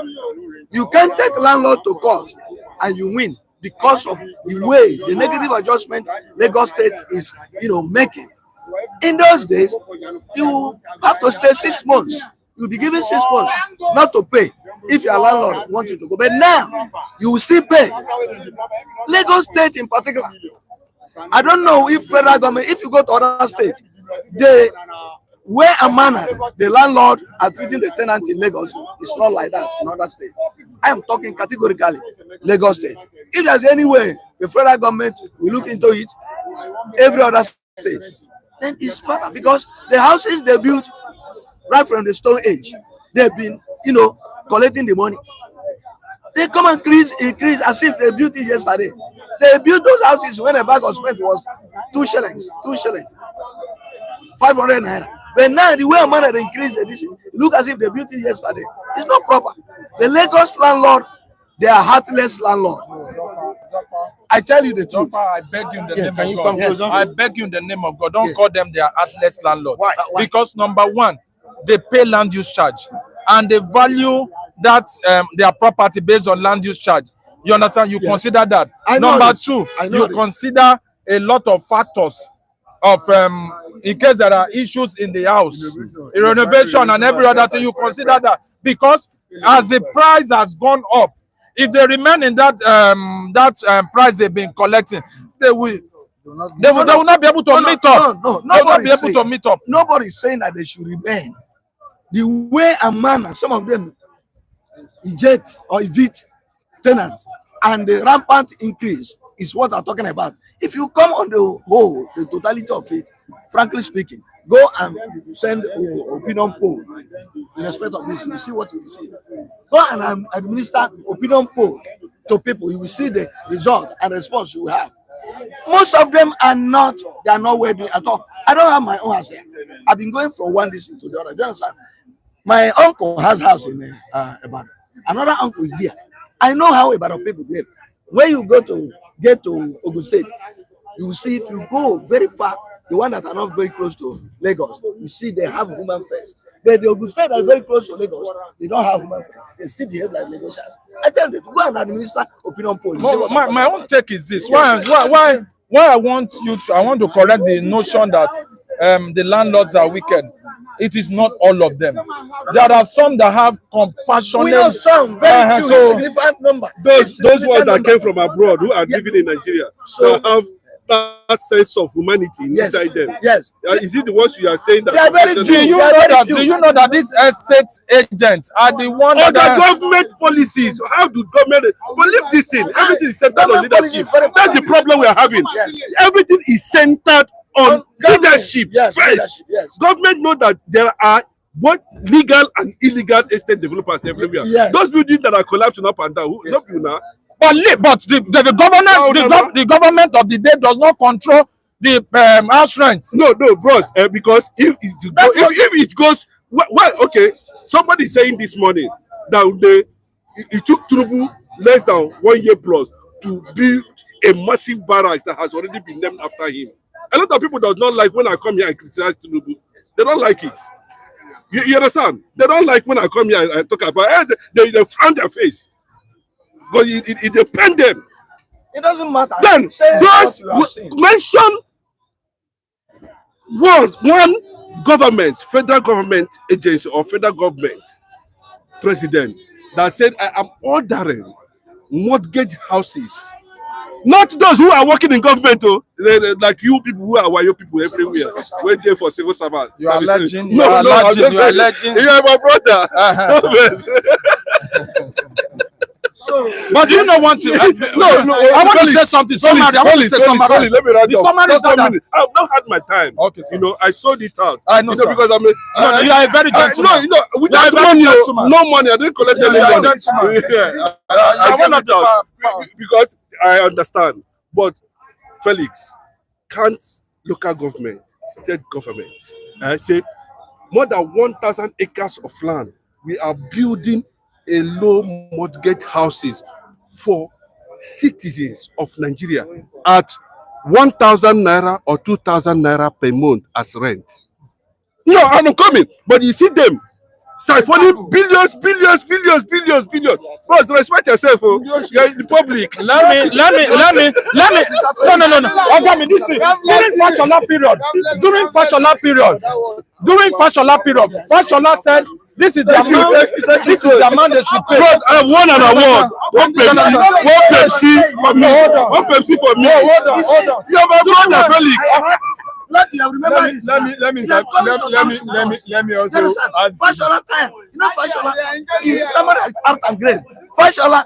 you can't take landlord to court and you win because of the way the negative adjustment Lagos State is, making. In those days, you have to stay 6 months. You'll be given 6 months not to pay if your landlord wants you to go. But now, you will still pay. Lagos State in particular. I don't know if federal government, if you go to other states, the way and manner the landlord are treating the tenant in Lagos is not like that in other states. I am talking categorically Lagos State. If there's any way the federal government will look into it, every other state, then it's better because the houses they built right from the Stone Age, they've been, collecting the money. They come and increase as if they built it yesterday. They built those houses when a bag of cement was 2 shillings, 500 naira. But now the way a man had increased the edition, look as if they built it yesterday. It's not proper. The Lagos landlord, they are heartless landlord. I tell you the truth.
I beg you in the name of God. I beg you in the name of God. Don't call them their heartless landlord.
Why?
Because number one, they pay land use charge and they value that their property based on land use charge. You understand? You consider that. Number two, you consider a lot of factors of in case there are issues in the house, renovation and every other thing. You consider that because as the price has gone up, if they remain in that price they've been collecting, they will not be able to meet up.
No,
they will not be able to meet up.
Nobody's saying that they should remain. The way and manner, some of them eject or evict tenants, and the rampant increase is what I'm talking about. If you come on the whole, the totality of it, frankly speaking, go and send an opinion poll in respect of this. You will see what you will see. Go and administer opinion poll to people. You will see the result and response you will have. Most of them are not worthy at all. I don't have my own house here. I've been going from one district to the other. Do you understand? My uncle has house in Ibadan. Another uncle is there. I know how Ibadan people behave. When you get to Ogun State, you will see if you go very far, the one that are not very close to Lagos, you see they have human face. But the Ogun State that are very close to Lagos, they don't have human face. They still behave like Lagosians. I tell them to go and administer opinion poll.
My own take is this. Why I want to correct the notion that the landlords are wicked. It is not all of them. There are some that have compassionate.
We know some, very few, significant number.
Those ones that came from abroad who are living in Nigeria, so have that sense of humanity inside them.
Yes.
Is it the ones you are saying that?
They are very few.
Do you know that these estate agents are the ones
that the government policies? How do government believe this thing? Everything is centered on leadership. That's the problem we are having. Yes. Everything is centered on leadership.
Yes,
first.
Leadership, yes.
Government know that there are both legal and illegal estate developers everywhere. Yes. Those buildings that are collapsing up and down, not you now.
But the government of the day does not control the house rent.
No, bros. Because if it goes well, okay. Somebody saying this morning that it took Tinubu less than 1 year plus to build a massive barracks that has already been named after him. A lot of people do not like when I come here and criticize Tinubu. They don't like it. You understand? They don't like when I come here and I talk about it. They frown their face. Because it depends them.
It doesn't matter.
Then those mention one government, federal government agency or federal government president that said, I am ordering mortgage houses Not those who are working in government, like you people who are your people everywhere, waiting for civil servants.
You are alleging.
No,
You are alleging. You are alleging.
You are my brother.
But do you know one thing? No. I want to say something. Summary. I want to say summary.
Let me write
The summary is that
I've not had my time.
Okay,
you know, I sold it out.
I know,
because I'm a.
You are a very gentleman.
No, without money, no money. I didn't collect any money.
Yeah,
I want it out because I understand. But Felix, can't local government, state government, I say more than 1,000 acres of land, we are building a low mortgage houses for citizens of Nigeria at 1,000 naira or 2,000 naira per month as rent. No, I'm coming, but you see them siphoning billions. Bros, respect yourself, oh. You're in the public.
Let me. No. Okay, listen. During Fashola period, Fashola said, "This is the amount. This is the amount they should pay."
Bros, I have won an award. One Pepsi for me. One Pepsi for me.
Hold on.
You're my brother, Felix.
Let me also add.
Fashola time. You know Fashola is someone that is art and grace. Fashola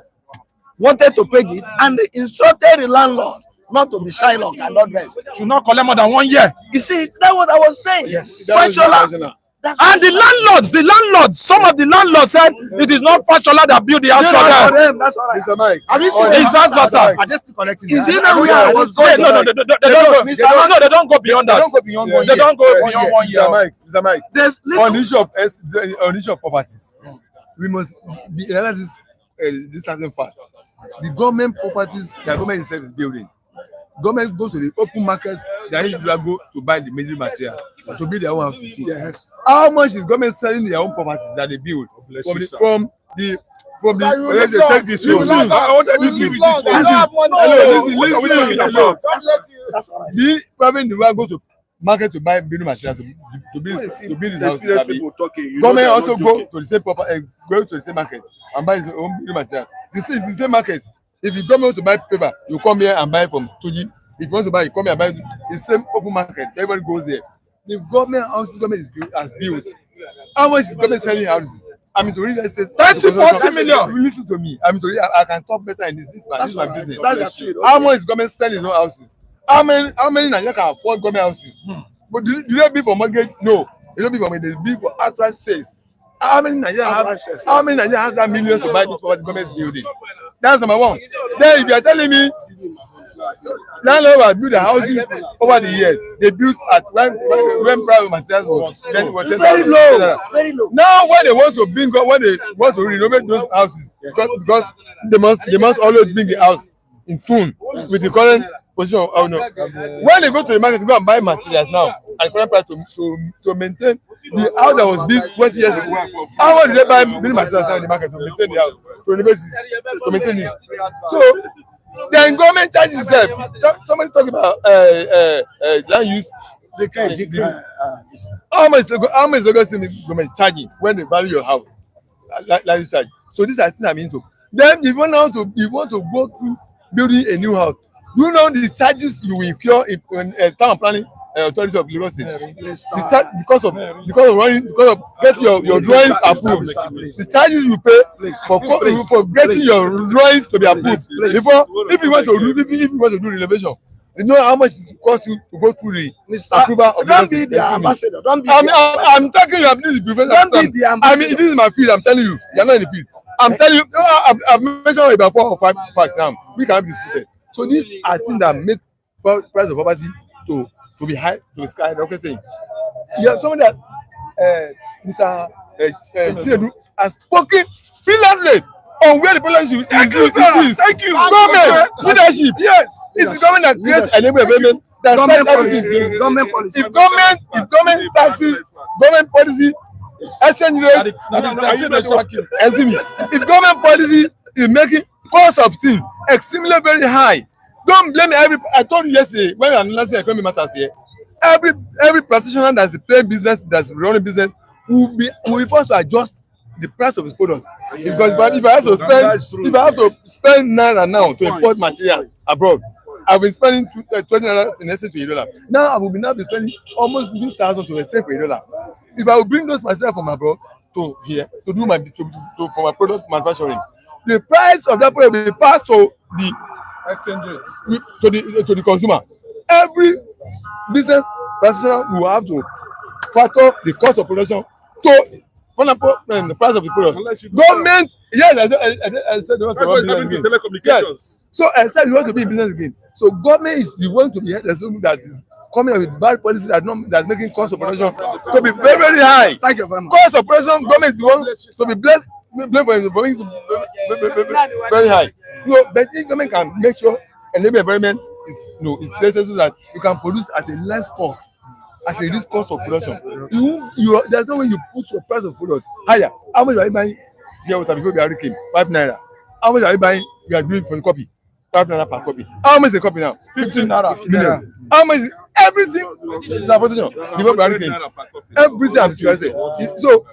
wanted to pay it and they instructed the landlord not to be Shylock and not rest.
Should not collect more than 1 year.
You see, that's what I was saying.
Yes.
Fashola.
And the landlords, some of the landlords said it is not Fashola that built the house for them.
That's all right.
Mr. Mike.
Have you seen
It's vice versa.
Are they still connecting?
Is it now where I was going?
No, they don't go beyond that. They don't go beyond 1 year.
Mr. Mike.
There's
On the issue of properties, we must be realize this certain fact. The government properties, the government itself is building. Government goes to the open markets, they go to buy the major material to build their own houses. Yes. How much is government selling their own properties that they build from the take this one. I want to listen. The private individual go to market to buy building materials to build his house. Government also go to the same go to the same market and buy his own building material. This is the same market. If you come here to buy paper, you come here and buy from Tuji. If you want to buy, you come here and buy the same open market. Everybody goes there. The government has built. How much is government selling houses? I mean, to read that says
30-40 million.
Listen to me. I mean, to read, I can talk better in this. This is my business. How much is government selling his own houses? How many Nigerians can afford government houses? But do they bid for mortgage? No. They don't bid for mortgage. They bid for outright sales. How many Nigerians has that millions to buy this property government is building? That's number one. Then if you are telling me landlord has built the houses over the years, they built at when private materials was
very low.
Now when they want to renovate those houses, because they must always bring the house in tune with the current position of owner. When they go to the market to go and buy materials now at current price to maintain the house that was built 20 years ago, how much do they buy building materials now in the market to maintain the house, to maintain it? So then government charges itself. Somebody talk about land use. How much is government charging when they value your house? Land use charge. So these are things I'm into. Then if you want to go through building a new house, do you know the charges you will incur in town planning authority of Lagos State? Because of getting your drawings approved, the charges you pay for getting your drawings to be approved. Before, if you want to do renovation, you know how much it costs you to go through the approval of
Don't be the ambassador.
I'm talking you. This is professor.
Don't be the ambassador.
I mean, this is my field. I'm telling you, you're not in the field. I'm telling you. I've mentioned about 4 or 5 facts now. We cannot be disputed. So these are things that make price of property to be high, to be skyrocketing. You have somebody that Mr. Chinedu has spoken brilliantly on where the problem is. Thank you. Government leadership. Yes, it's the government that creates an environment that sets everything.
Government policy.
If government taxes, government policy, exchange rate. Excuse me. If government policy is making cost of things extremely very high, don't blame I told you yesterday when we are analyzing economic matters here. Every practitioner that's playing business, that's running business, will be forced to adjust
the price of his products. Because if I have to spend naira now to import material abroad, I've been spending 20 naira in exchange to $1. Now I will be spending almost 2,000 to exchange for $1. If I will bring those material from abroad to here to do for my product manufacturing, the price of that product will be passed to the
exchange rate
to the consumer. Every business practitioner will have to factor the cost of production to the price of the product. Government, yes, I said they want to be in telecommunications. Yes. So I said you want to be in business again. So government is the one to be that is coming up with bad policy that's making cost of production to be very, very high. Thank you very much. Cost of production, government is the one to be blamed for it very high. So, but if government can make sure a labor environment is places so that you can produce at a less cost, at a reduced cost of production. There's no way you put your price of product higher. How much are you buying pure water before the came? 5 naira. How much are you buying? You are doing for the copy. 5 naira per copy. How much is the copy now? 15 naira. How much is everything? Transportation before the came. Everything I'm sure I say. So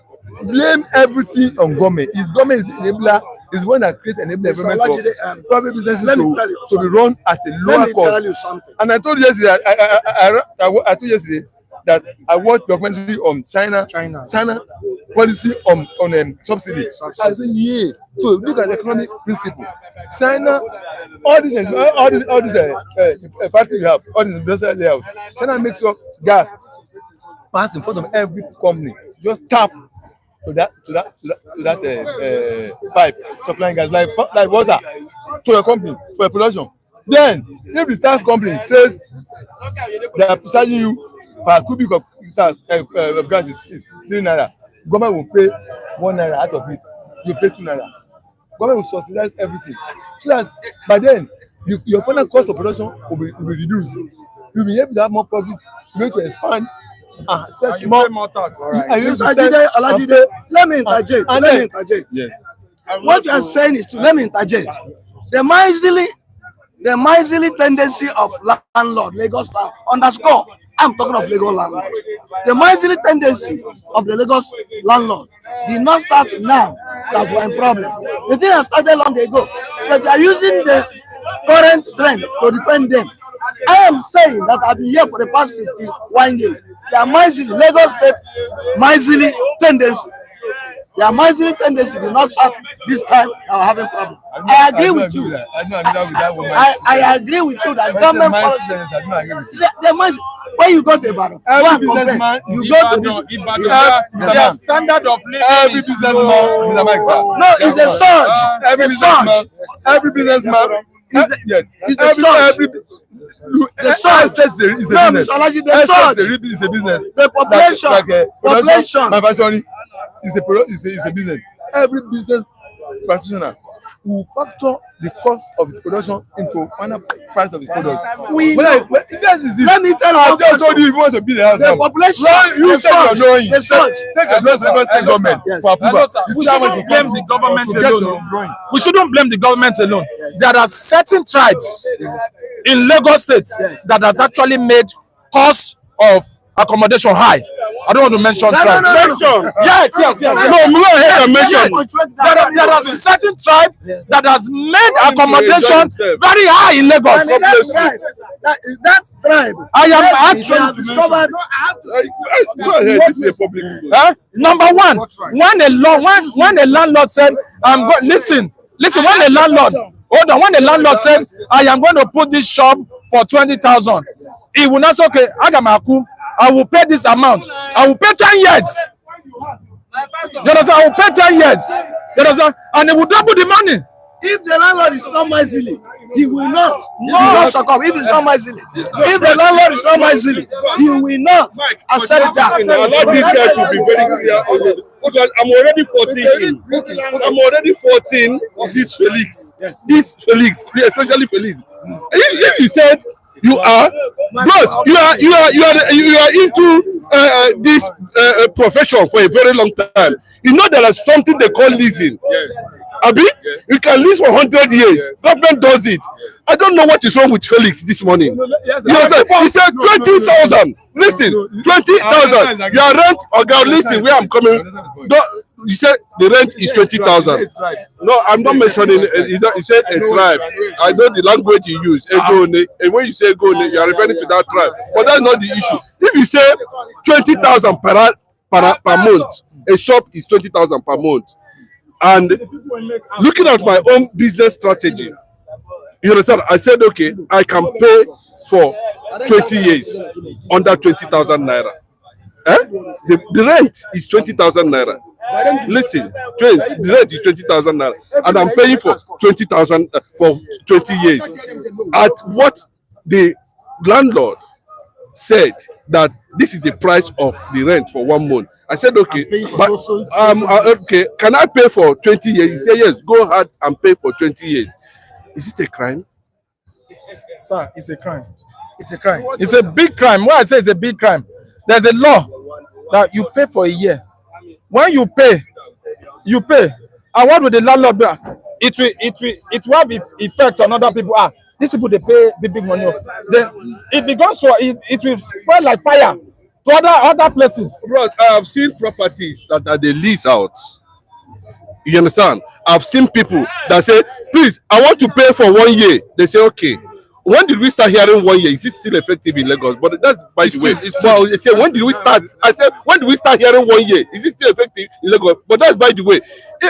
blame everything on government. Government is the enabler. Is one that creates an enablement for private businesses to be run at a lower cost. Tell you something. And I told you yesterday, I told you yesterday that I watched documentary on China policy on subsidy. I said, yeah. So look at the economic principle. China, all these factories we have, all these industrial layouts. China makes sure gas pass in front of every company. Just tap to that pipe supplying gas like water to a company for a production. Then if the tax company says they are charging you per cubic of gas is 3 naira, government will pay 1 naira out of it. You pay 2 naira. Government will subsidize everything. So that by then your final cost of production will be reduced. You'll be able to have more profits. You'll be able to expand.
You pay more tax.
Alajide, let me interject. Yes. What you are saying is let me interject. The miserly tendency of landlord, Lagos underscore. I'm talking of Lagos landlord. The miserly tendency of the Lagos landlord did not start now that we're in problem. The thing has started long ago. But they are using the current trend to defend them. I am saying that I've been here for the past 51 years. Their miserly Lagos State miserly tendency. Their miserly tendency did not start this time. Now having problem. I agree with you. I agree with you that government policy. The miserly. When you go to Ibadan, you go to this.
The standard of living.
Every businessman.
No, it's a surge.
Every businessman.
It's a surge. The surge is a business. The population
manufacturing is a business. Every business practitioner will factor the cost of its production into final price of its product. Let me tell you. I just told you if you want to build a house.
The population.
The surge. Take a state government for approval.
We shouldn't blame the government alone. We shouldn't blame the government alone. There are certain tribes in Lagos State that has actually made cost of accommodation high. I don't want to mention tribes. Yes. There are certain tribes that has made accommodation very high in Lagos.
That tribe.
I am actually
discovered.
Go ahead. This is a public.
Number one, when a landlord said, listen, when a landlord, hold on, when the landlord said, I am going to put this shop for 20,000, he will not say, okay, Agamaku, I will pay this amount. I will pay 10 years. You understand? I will pay 10 years. You understand? And he will double the money.
If the landlord is not miserly, he will not. He will not succumb. If it's not miserly, if the landlord is not miserly, he will not accept that.
Allow this guy to be very clear. Because I'm already 14. I'm already 14 of this Felix. This Felix, especially Felix. If you said you are, bros, you are into this profession for a very long time. You know there is something they call leasing. Abi, you can lease for 100 years. Government does it. I don't know what is wrong with Felix this morning. You understand? He said 20,000. Listen, 20,000. Your rent, or girl, listen, where I'm coming. You said the rent is 20,000. No, I'm not mentioning. He said a tribe. I know the language you use. Egone. And when you say Egone, you are referring to that tribe. But that's not the issue. If you say 20,000 per month, a shop is 20,000 per month. And looking at my own business strategy, you understand? I said, okay, I can pay for 20 years under 20,000 naira. The rent is 20,000 naira. Listen, the rent is 20,000 naira, and I'm paying for 20,000 for 20 years. At what the landlord said that this is the price of the rent for 1 month. I said, okay, but okay, can I pay for 20 years? He said, yes, go ahead and pay for 20 years. Is it a crime?
Sir, it's a crime.
It's a crime.
It's a big crime. Why I say it's a big crime? There's a law that you pay for a year. When you pay, you pay. And what will the landlord do? It will have effect on other people. These people, they pay big money. Then it becomes so it will spread like fire to other places.
Bro, I have seen properties that they lease out. You understand? I've seen people that say, please, I want to pay for 1 year. They say, okay. When did we start hearing 1 year? Is it still effective in Lagos? But that's by the way. Well, they say, when did we start? I said, when did we start hearing 1 year? Is it still effective in Lagos? But that's by the way.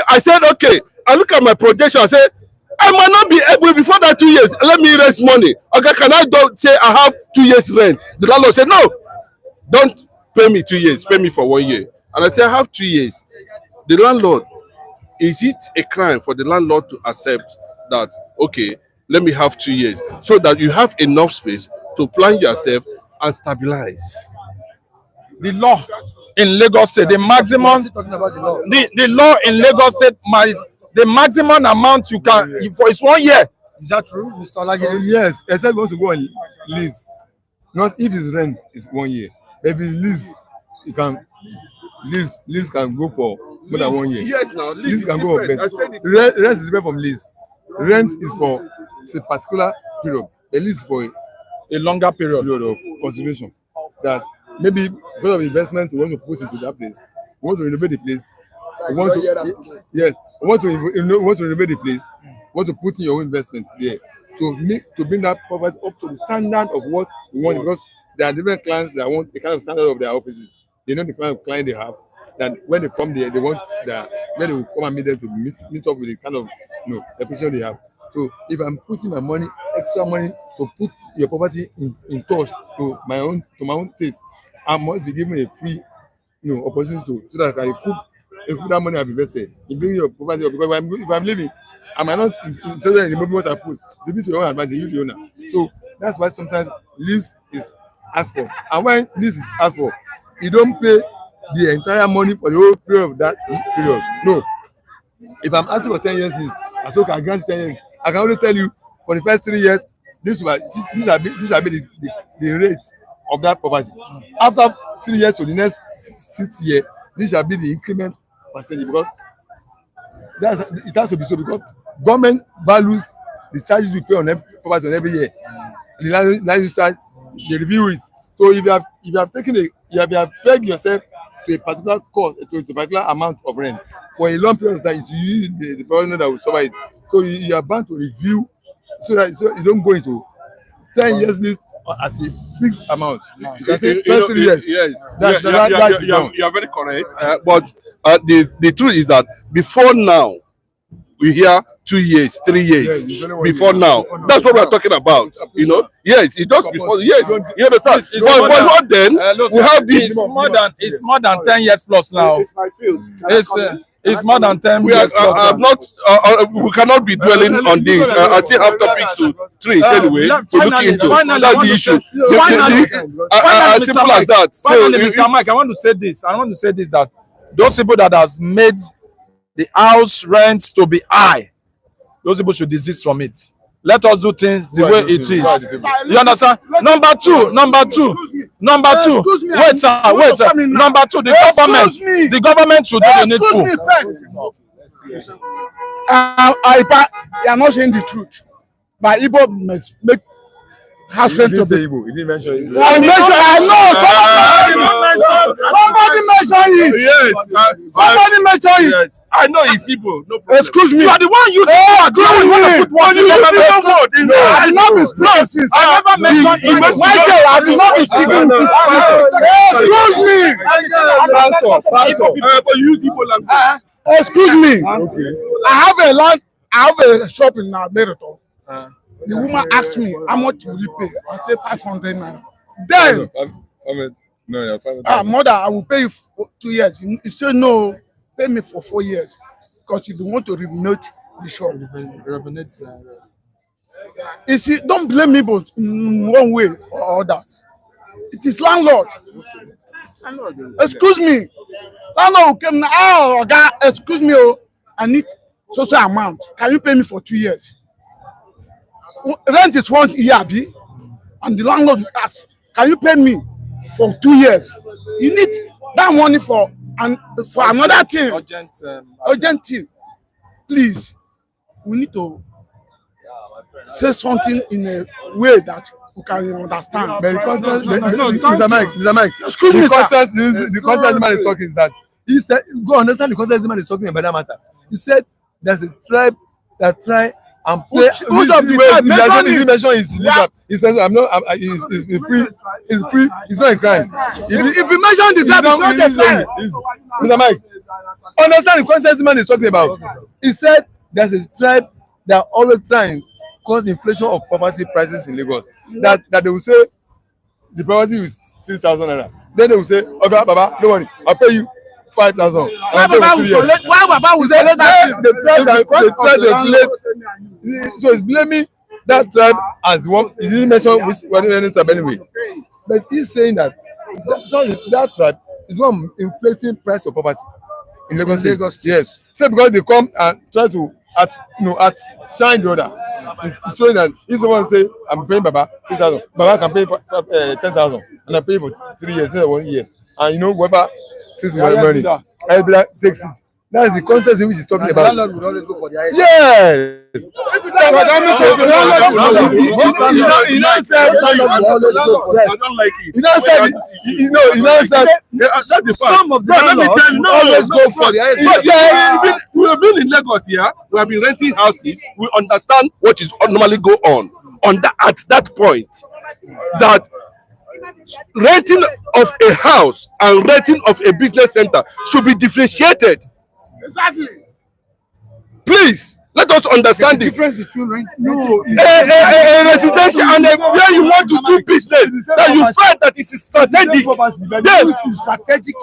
I said, okay. I look at my projection. I said, I might not be able before that 2 years. Let me raise money. Okay, can I don't say I have 2 years rent? The landlord said, no, don't pay me 2 years. Pay me for 1 year. And I said, I have 2 years. The landlord, is it a crime for the landlord to accept that, okay, let me have 2 years so that you have enough space to plan yourself and stabilize?
The law in Lagos State, the maximum, the law in Lagos State, the maximum amount you can, for is 1 year.
Is that true, Mr. Olagide?
Yes, except want to go on lease. Not if his rent is 1 year. If it's lease, you can lease can go for more than 1 year.
Yes, now
lease can go for best. Rent is different from lease. Rent is for a particular period. A lease for
a longer period
of consideration. That maybe because of investments you want to put into that place, you want to renovate the place. You want to want to renovate the place. Want to put in your own investment there to bring that property up to the standard of what you want, because there are different clients that want the kind of standard of their offices. They know the kind of client they have. That when they come there, they want that when they will come and meet them to meet up with the kind of reputation they have. So if I'm putting my money, extra money to put your property in touch to my own taste, I must be given a free opportunity to so that I can put that money I've invested in bringing your property up. Because if I'm leaving, I might not interested in the movement I put. To be to your own advantage, you the owner. So that's why sometimes lease is asked for. And when lease is asked for, you don't pay the entire money for the whole period of that period. No. If I'm asking for 10 years lease, I say okay, I grant you 10 years. I can only tell you for the first 3 years, this will be the rate of that property. After 3 years to the next 6th year, this shall be the increment percentage, because it has to be so, because government values the charges we pay on every property on every year. The land use charge, they review it. So if you have pegged yourself to a particular cost, to a particular amount of rent for a long period of time, it's usually the provider that will survive it. So you are bound to review so that you don't go into 10 years lease at a fixed amount. You can say first 3 years.
Yes, you are very correct. But the truth is that before now, we hear 2 years, 3 years. Before now, that's what we are talking about. Yes, it does before. Yes, you understand. But then we have this.
It's more than 10 years plus now.
It's my field.
It's more than 10 years plus.
We cannot be dwelling on this. I still have topics to treat anyway to look into. That's the issue. As simple as that.
Finally, Mr. Mike, I want to say this. That those people that has made the house rent to be high, those people should desist from it. Let us do things the way it is. You understand? Number two. Wait, sir. Number two, the government should do the needful.
You are not saying the truth. But Igbo must make house rent to be.
He didn't mention Igbo.
I know. Somebody mentioned it.
Yes.
Somebody mentioned it.
Yes. I know it's Igbo. No problem.
Excuse me.
You are the one using
excuse me. I did not be speaking since.
I never mentioned Igbo.
Michael, I did not be speaking. Excuse me.
But use Igbo language.
Excuse me. I have a shop in Meriton. The woman asked me, how much will you pay? I said 500 naira. Then, mother, I will pay you for 2 years. He said, no, pay me for 4 years. Because if you want to renovate the shop. You see, don't blame me but in one way or that. It is landlord. Excuse me. Landlord came now, excuse me, I need social amount. Can you pay me for 2 years? Rent is 1 year, and the landlord asks, can you pay me for 2 years? You need that money for another thing. Urgent thing. Please, we need to say something in a way that we can understand.
But Mr. Mike,
excuse me, sir.
The context the man is talking is that he said, go understand the context the man is talking about that matter. He said there's a tribe that try and play.
Who's of the tribe?
Mention is illegal. He says he's free. He's free. He's not in crime.
If you mention the tribe, it's not a crime.
Mr. Mike, understand the context the man is talking about. He said there's a tribe that always try and cause inflation of property prices in Lagos. That they will say the property is 3,000 naira. Then they will say, okay, Baba, don't worry, I'll pay you 5,000.
Why Baba will say that?
They try to inflate. So he's blaming that tribe as one. He didn't mention which tribe anyway. But he's saying that that tribe is one inflating price of property in Lagos State. Yes. Say because they come and try to shine the other. It's showing that if someone say I'm paying Baba 3,000, Baba can pay for 10,000, and I pay for 3 years, not 1 year. And whoever sees my money, everybody takes it. That is the context in which he's talking about.
Landlord would always go for the highest.
Yes.
I don't like it. That's the fact.
Some of the
Let me tell you,
always go for the highest.
We have been in Lagos here. We have been renting houses. We understand what is normally go on that at that point. That renting of a house and renting of a business center should be differentiated.
Exactly.
Please, let us understand
The
it.
difference between renting
A residential and where you want to do business that you find that it is strategic. Then
strategic.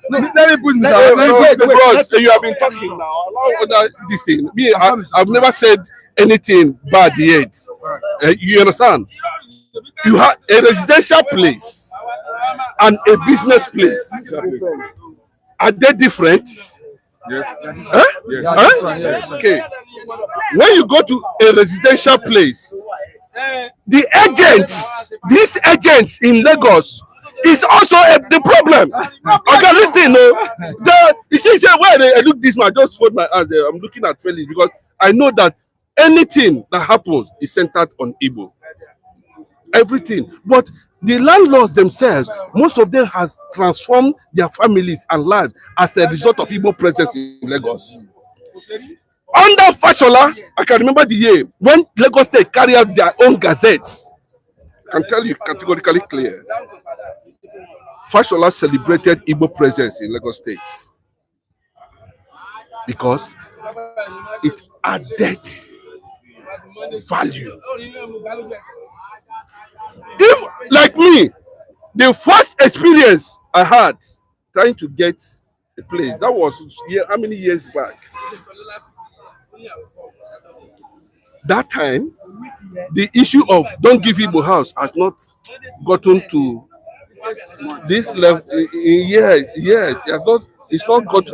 Let me put you have been talking now. Allow this thing. Me, I've never said anything bad yet. You understand? You have a residential place and a business place. Are they different?
Yes.
Huh?
Yes.
Huh?
Yes.
Okay. When you go to a residential place, the agents, these agents in Lagos, is also the problem. Okay, listen, you see, where I look this man, just fold my eyes there. I'm looking at Felix because I know that anything that happens is centered on Igbo. Everything. But the landlords themselves, most of them has transformed their families and lives as a result of Igbo presence in Lagos. Under Fashola, I can remember the year when Lagos State carried out their own gazettes. I can tell you categorically clear. Fashola celebrated Igbo presence in Lagos State because it added value. If, like me, the first experience I had trying to get a place, that was how many years back? That time, the issue of don't give Igbo house has not gotten to this level. Yes, it has not. It's not got.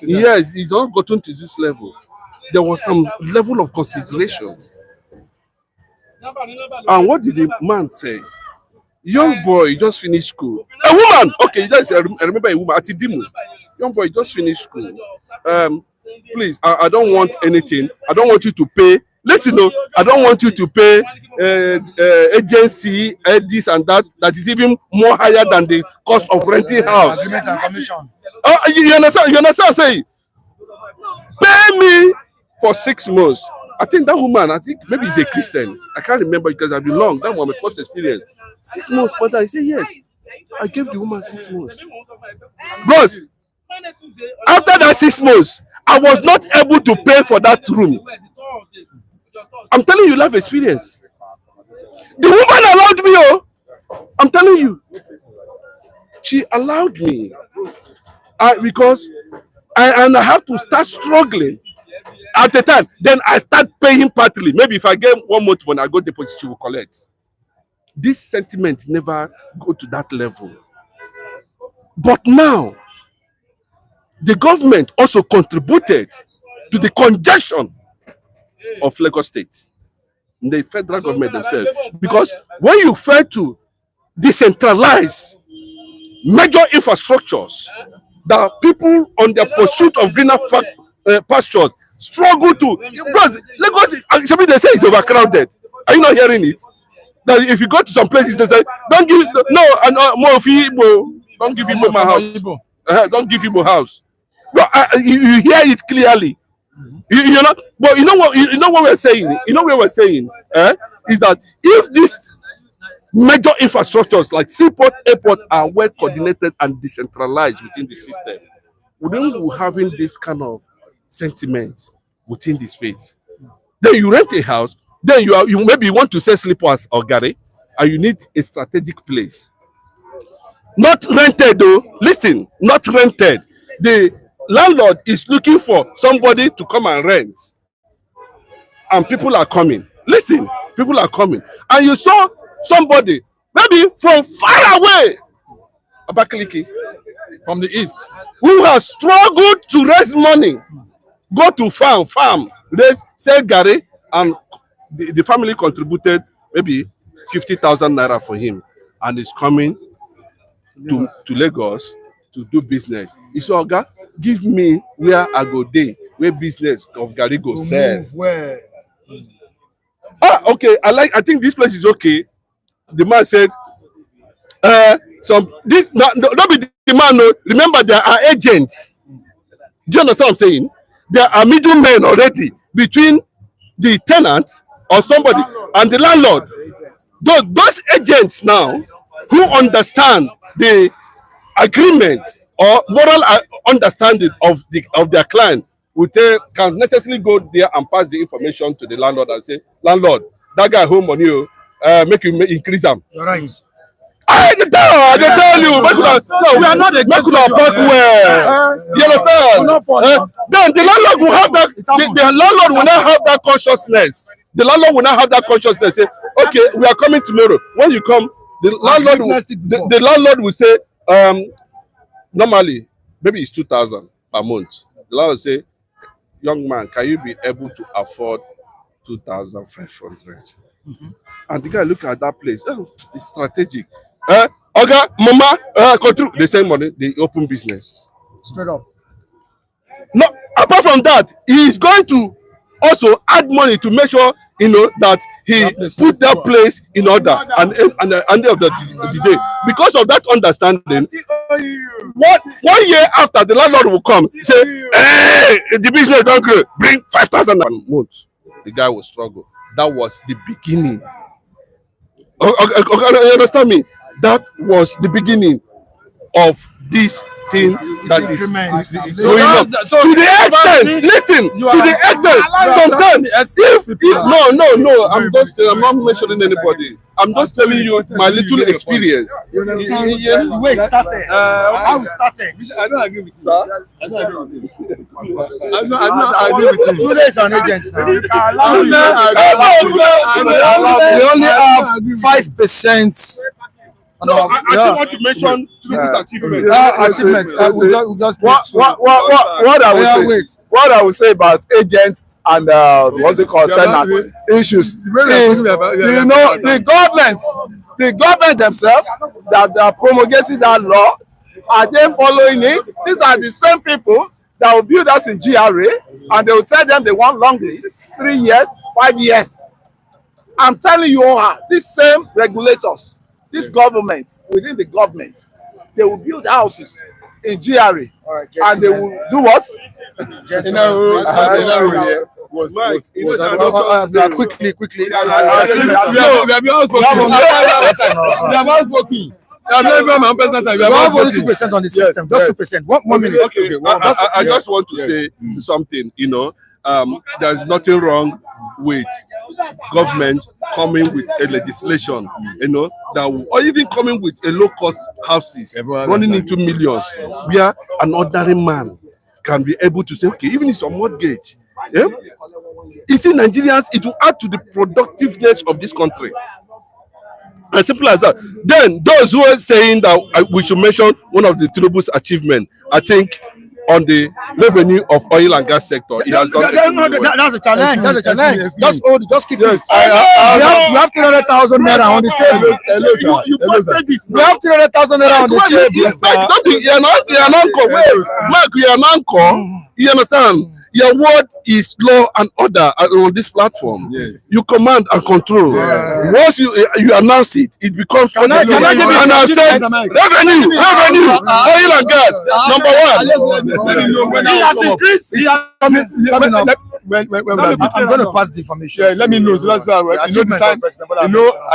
Yes, it's not gotten to this level. There was some level of consideration. And what did the man say? Young boy just finished school. A woman, okay, I remember a woman, Atidimu. Young boy just finished school. please, I don't want anything. I don't want you to pay. Listen, no, I don't want you to pay agency, this and that. That is even more higher than the cost of renting house.
Agreement and commission.
Oh, you understand? You understand? Say, pay me for 6 months. I think that woman, I think maybe he's a Christian. I can't remember because I've been long. That was my first experience. 6 months, but I say yes. I gave the woman 6 months. But after that 6 months, I was not able to pay for that room. I'm telling you, life experience. The woman allowed me, oh, I'm telling you. She allowed me. Because I have to start struggling at the time. Then I start paying partly. Maybe if I get 1 month when I go deposit, she will collect. This sentiment never go to that level. But now, the government also contributed to the congestion of Lagos State, the federal government themselves. Because when you fail to decentralize major infrastructures, that people on their pursuit of greener pastures struggle to, because Lagos, they say it's overcrowded. Are you not hearing it? That if you go to some places, they say, don't give don't give Igbo my house. Don't give Igbo house. But you hear it clearly. You know, but you know what we're saying. You know what we're saying is that if these major infrastructures like seaport, airport are well coordinated and decentralized within the system, wouldn't we having this kind of sentiment within the space? Then you rent a house. Then you maybe want to sell slippers or garri, and you need a strategic place. Not rented though. Listen, not rented. The landlord is looking for somebody to come and rent, and people are coming. Listen, people are coming, and you saw somebody maybe from far away, Abakaliki,
from the east,
who has struggled to raise money, go to farm, raise, sell garri, and the family contributed maybe 50,000 naira for him, and is coming to Lagos to do business. He said, Oga, give me where I go day, where business of garri go sell.
Where?
Okay, I think this place is okay. The man said, don't be the man, no. Remember, there are agents. Do you understand what I'm saying? There are middlemen already between the tenant or somebody and the landlord. Those agents now who understand the agreement or moral understanding of their client can necessarily go there and pass the information to the landlord and say, landlord, that guy home on you, make you increase them.
You're right.
I tell you,
we are not against
you understand? Then the landlord will have that. The landlord will not have that consciousness. The landlord will not have that consciousness. Say, okay, we are coming tomorrow. When you come, the landlord will say, normally maybe it's 2,000 per month. The landlord will say, young man, can you be able to afford 2,500? And the guy look at that place. Oh, it's strategic. Okay, mama, control. They send money. They open business.
Straight up.
No, apart from that, he is going to also add money to make sure that he put that place in order and the end of the day. Because of that understanding, 1 year after, the landlord will come say, hey, the business don't grow. Bring 5,000 a month. The guy will struggle. That was the beginning. Okay, you understand me? That was the beginning of this thing that is going on. So to the extent, listen, to the extent, sometimes, no, I'm not mentioning anybody. I'm just telling you my little experience.
Wait, started. How we started?
I don't agree with you. Sir? I don't agree with you.
I agree with you. 2 days an agent now. They only have 5%.
No, I just want to mention Tinubu's achievement.
What I would say about agents and what's it called, tenants issues is, the government themselves that are promulgating that law, are they following it? These are the same people that will build us in GRA, and they will tell them they want long lease, 3 years, 5 years. I'm telling you all, these same regulators, this government, within the government, they will build houses in GRA, and they will do what?
Quickly.
We have only 2% on the system. Just 2%. 1 minute.
Okay. I just want to say something. There's nothing wrong with government coming with a legislation, that will, or even coming with a low-cost houses running into millions, where an ordinary man can be able to say, okay, even if it's a mortgage, you see, Nigerians, it will add to the productiveness of this country. As simple as that. Then those who are saying that we should mention one of the Tinubu's achievements, I think on the revenue of oil and gas sector, it has done.
That's a challenge. That's a challenge. Just keep it. We have 300,000 naira on the table.
You posted it.
We have 300,000 naira on the table.
You're an anchor. Mark, you're an anchor. You understand? Your word is law and order on this platform. Yes. You command and control. Yes. Once you announce it, it becomes revenue, oil and gas. Number one.
He has increased.
I'm going to pass the information.
Yeah, let me know. So that's right. I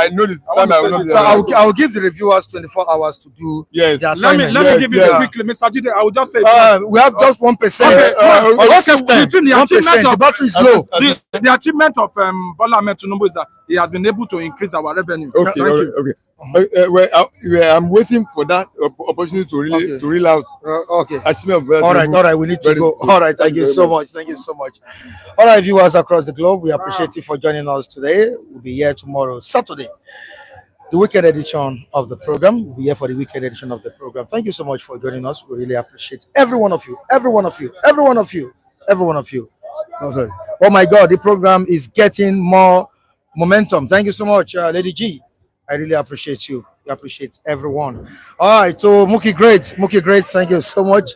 know this time.
I will give the reviewers 24 hours to do their assignment.
Let me give you quickly, Mr. Jide. I will just say
we have just 1%. The battery is low.
The achievement of Bola Ahmed Tinubu is that he has been able to increase our revenue.
Okay. I'm waiting for that opportunity to reel out.
Okay. All right. We need to go. All right. Thank you so much. All right, viewers across the globe, we appreciate you for joining us today. We'll be here tomorrow, Saturday, the weekend edition of the program. We'll be here for the weekend edition of the program. Thank you so much for joining us. We really appreciate every one of you. Oh my God, the program is getting more momentum. Thank you so much, Lady G. I really appreciate you. We appreciate everyone. All right, so Mookie Great, thank you so much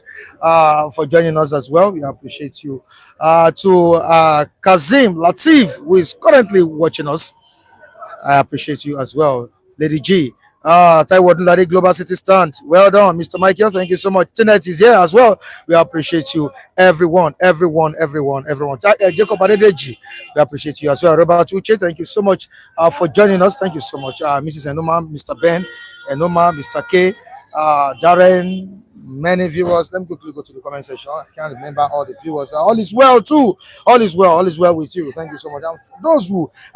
for joining us as well. We appreciate you. To Kazim Latif, who is currently watching us, I appreciate you as well. Lady G, Taiwo Ladi Global City Stand, well done. Mr. Michael, thank you so much. Tenet is here as well. We appreciate you, everyone. Jacob Adedeji, we appreciate you as well. Robert Uche, thank you so much for joining us. Thank you so much, Mrs. Enoma, Mr. Ben, Enoma, Mr. K, Darren, many viewers. Let me quickly go to the comment section. I can't remember all the viewers. All is well too. All is well with you. Thank you so much. And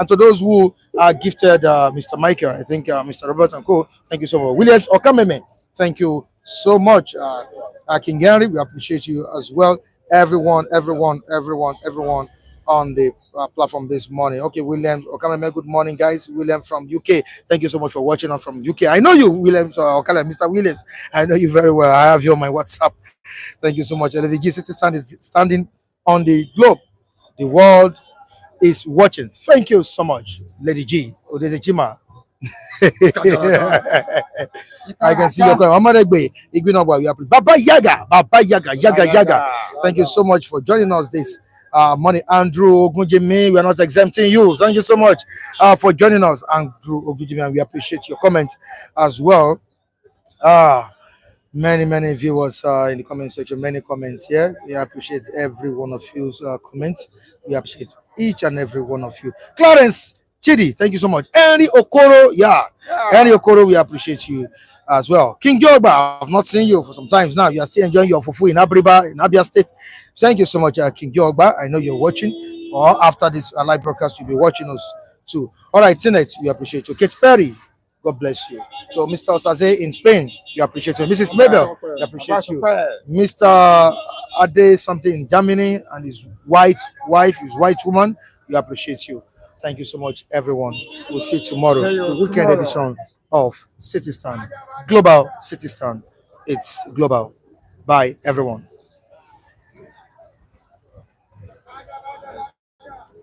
to those who gifted Mr. Michael, I think Mr. Robert and Co. Thank you so much. Williams Okameme, thank you so much. King Henry, we appreciate you as well. Everyone on the platform this morning. Okay, William Okameme, good morning, guys. William from UK, thank you so much for watching us from UK. I know you, William, Mr. Williams. I know you very well. I have you on my WhatsApp. Thank you so much. The G City Stand is standing on the globe. The world is watching. Thank you so much, Lady G. There's a Chima. I can see your time. Baba Yaga. Thank you so much for joining us this morning. Andrew Ogunjimi, we are not exempting you. Thank you so much for joining us, Andrew Ogunjimi, and we appreciate your comment as well. Many viewers in the comment section, many comments here. We appreciate every one of you's comments. We appreciate each and every one of you. Clarence Chidi, thank you so much. Henry Okoro, Henry Okoro, we appreciate you as well. King Jogba, I've not seen you for some times now. You are still enjoying your fufu in Abriba, in Abia State. Thank you so much, King Jogba. I know you're watching, or after this live broadcast, you'll be watching us too. All right, Tenet, we appreciate you. Kate Perry, God bless you. So, Mr. Osaze in Spain, we appreciate you. Mrs. Mabel, we appreciate you. Mr. Ade something in Germany, and his white wife, his white woman, we appreciate you. Thank you so much, everyone. We'll see you tomorrow, the weekend edition of City Stand. Global City Stand. It's global. Bye, everyone.